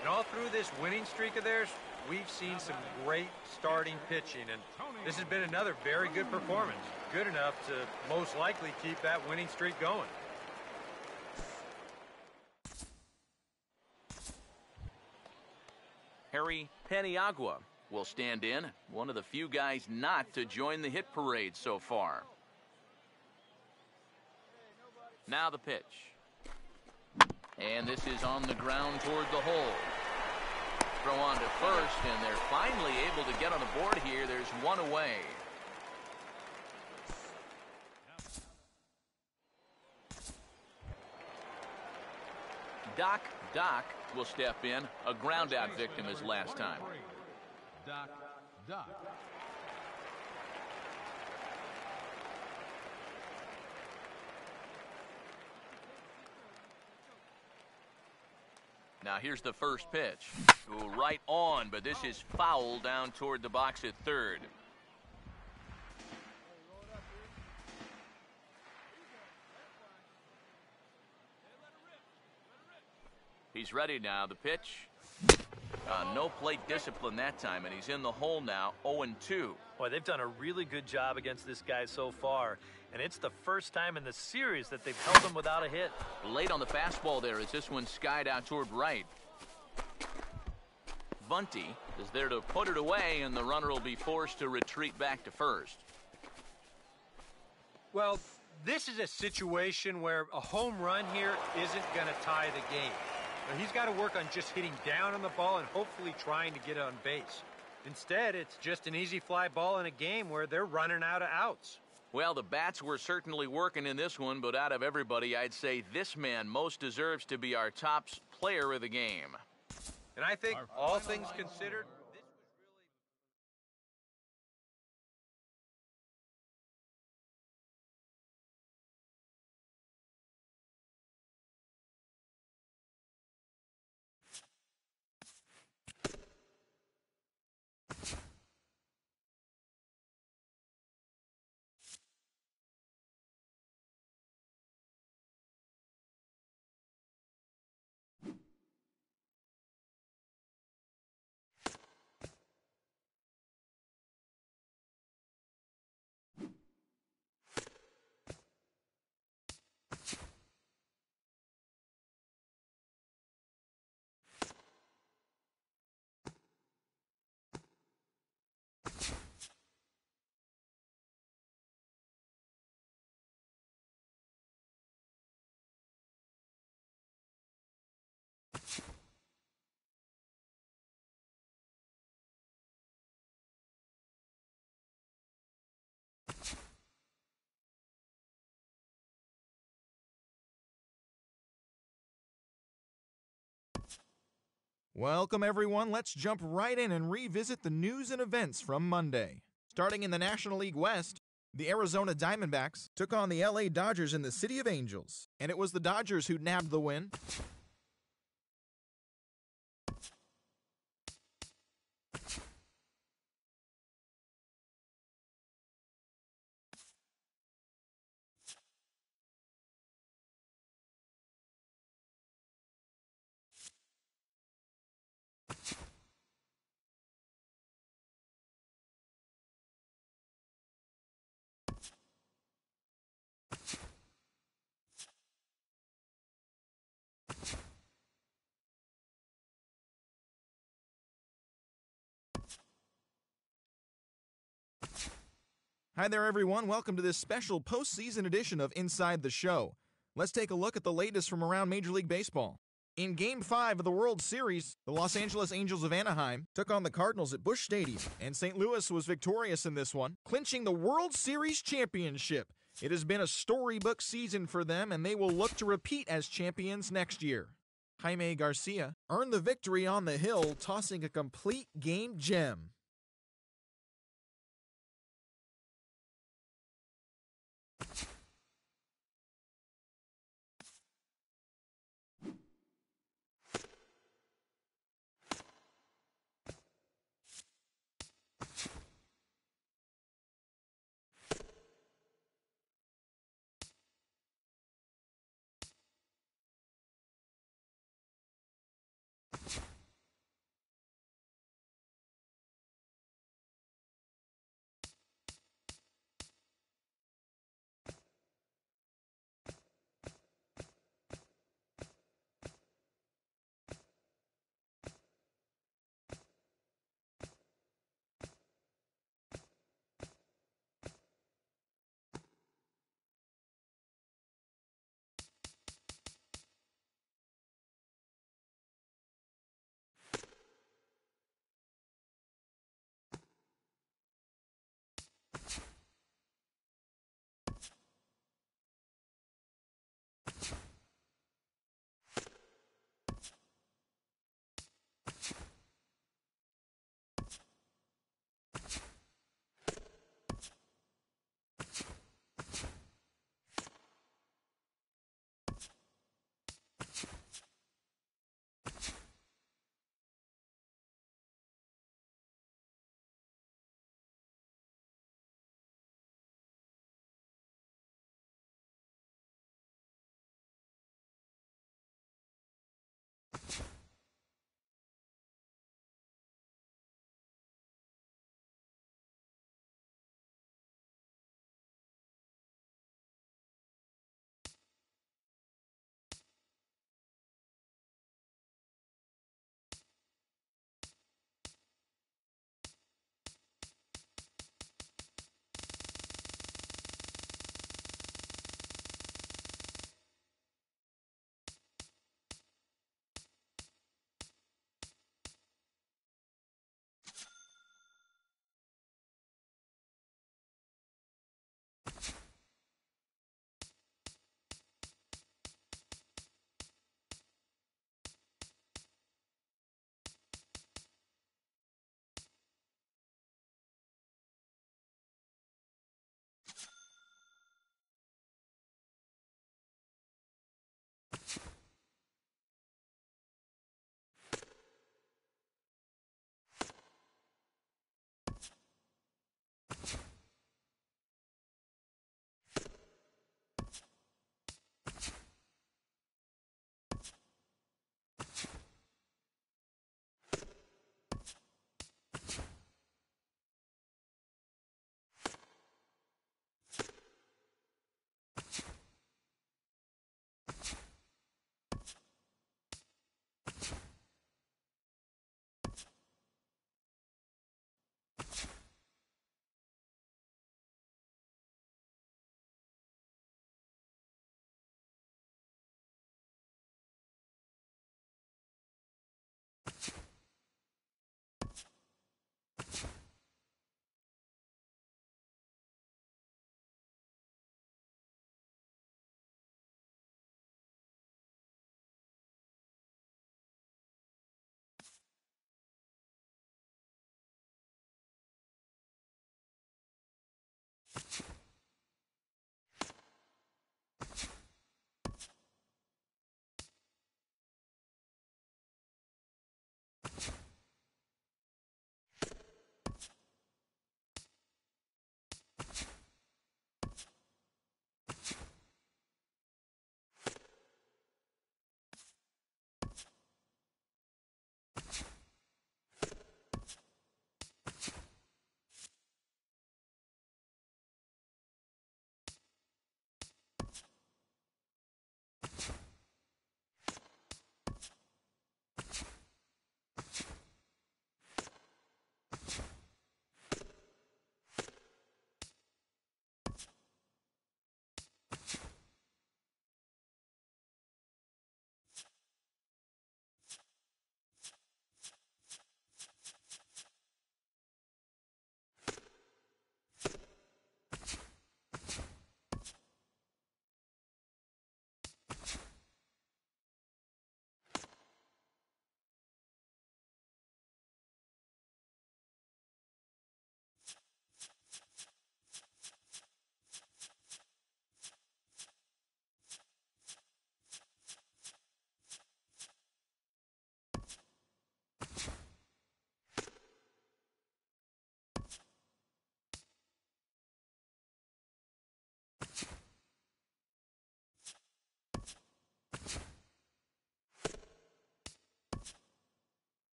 Speaker 5: And all through this winning streak of theirs, we've seen some great starting pitching, and this has been another very good performance. Good enough to most likely keep that winning streak going.
Speaker 1: Harry Paniagua will stand in, one of the few guys not to join the hit parade so far. Now the pitch. And this is on the ground toward the hole. Throw on to first, and they're finally able to get on the board here. There's 1 away. Doc will step in, a ground out victim as last time.
Speaker 2: Doc.
Speaker 1: Now here's the first pitch. Go right on, but this is foul down toward the box at third. He's ready now. The pitch. No plate discipline that time, and he's in the hole now, 0-2.
Speaker 3: Boy, they've done a really good job against this guy so far, and it's the first time in the series that they've held him without a hit.
Speaker 1: Late on the fastball there as this one skied out toward right. Bunty is there to put it away, and the runner will be forced to retreat back to first.
Speaker 5: Well, this is a situation where a home run here isn't going to tie the game. Now, he's got to work on just hitting down on the ball and hopefully trying to get on base. Instead, it's just an easy fly ball in a game where they're running out of outs.
Speaker 1: Well, the bats were certainly working in this one, but out of everybody, I'd say this man most deserves to be our top player of the game.
Speaker 5: And I think, all things considered,
Speaker 6: Welcome everyone, let's jump right in and revisit the news and events from Monday. Starting in the National League West, the Arizona Diamondbacks took on the LA Dodgers in the City of Angels, and it was the Dodgers who nabbed the win. Hi there everyone, welcome to this special postseason edition of Inside the Show. Let's take a look at the latest from around Major League Baseball. In Game 5 of the World Series, the Los Angeles Angels of Anaheim took on the Cardinals at Busch Stadium, and St. Louis was victorious in this one, clinching the World Series championship. It has been a storybook season for them, and they will look to repeat as champions next year. Jaime Garcia earned the victory on the hill, tossing a complete game gem.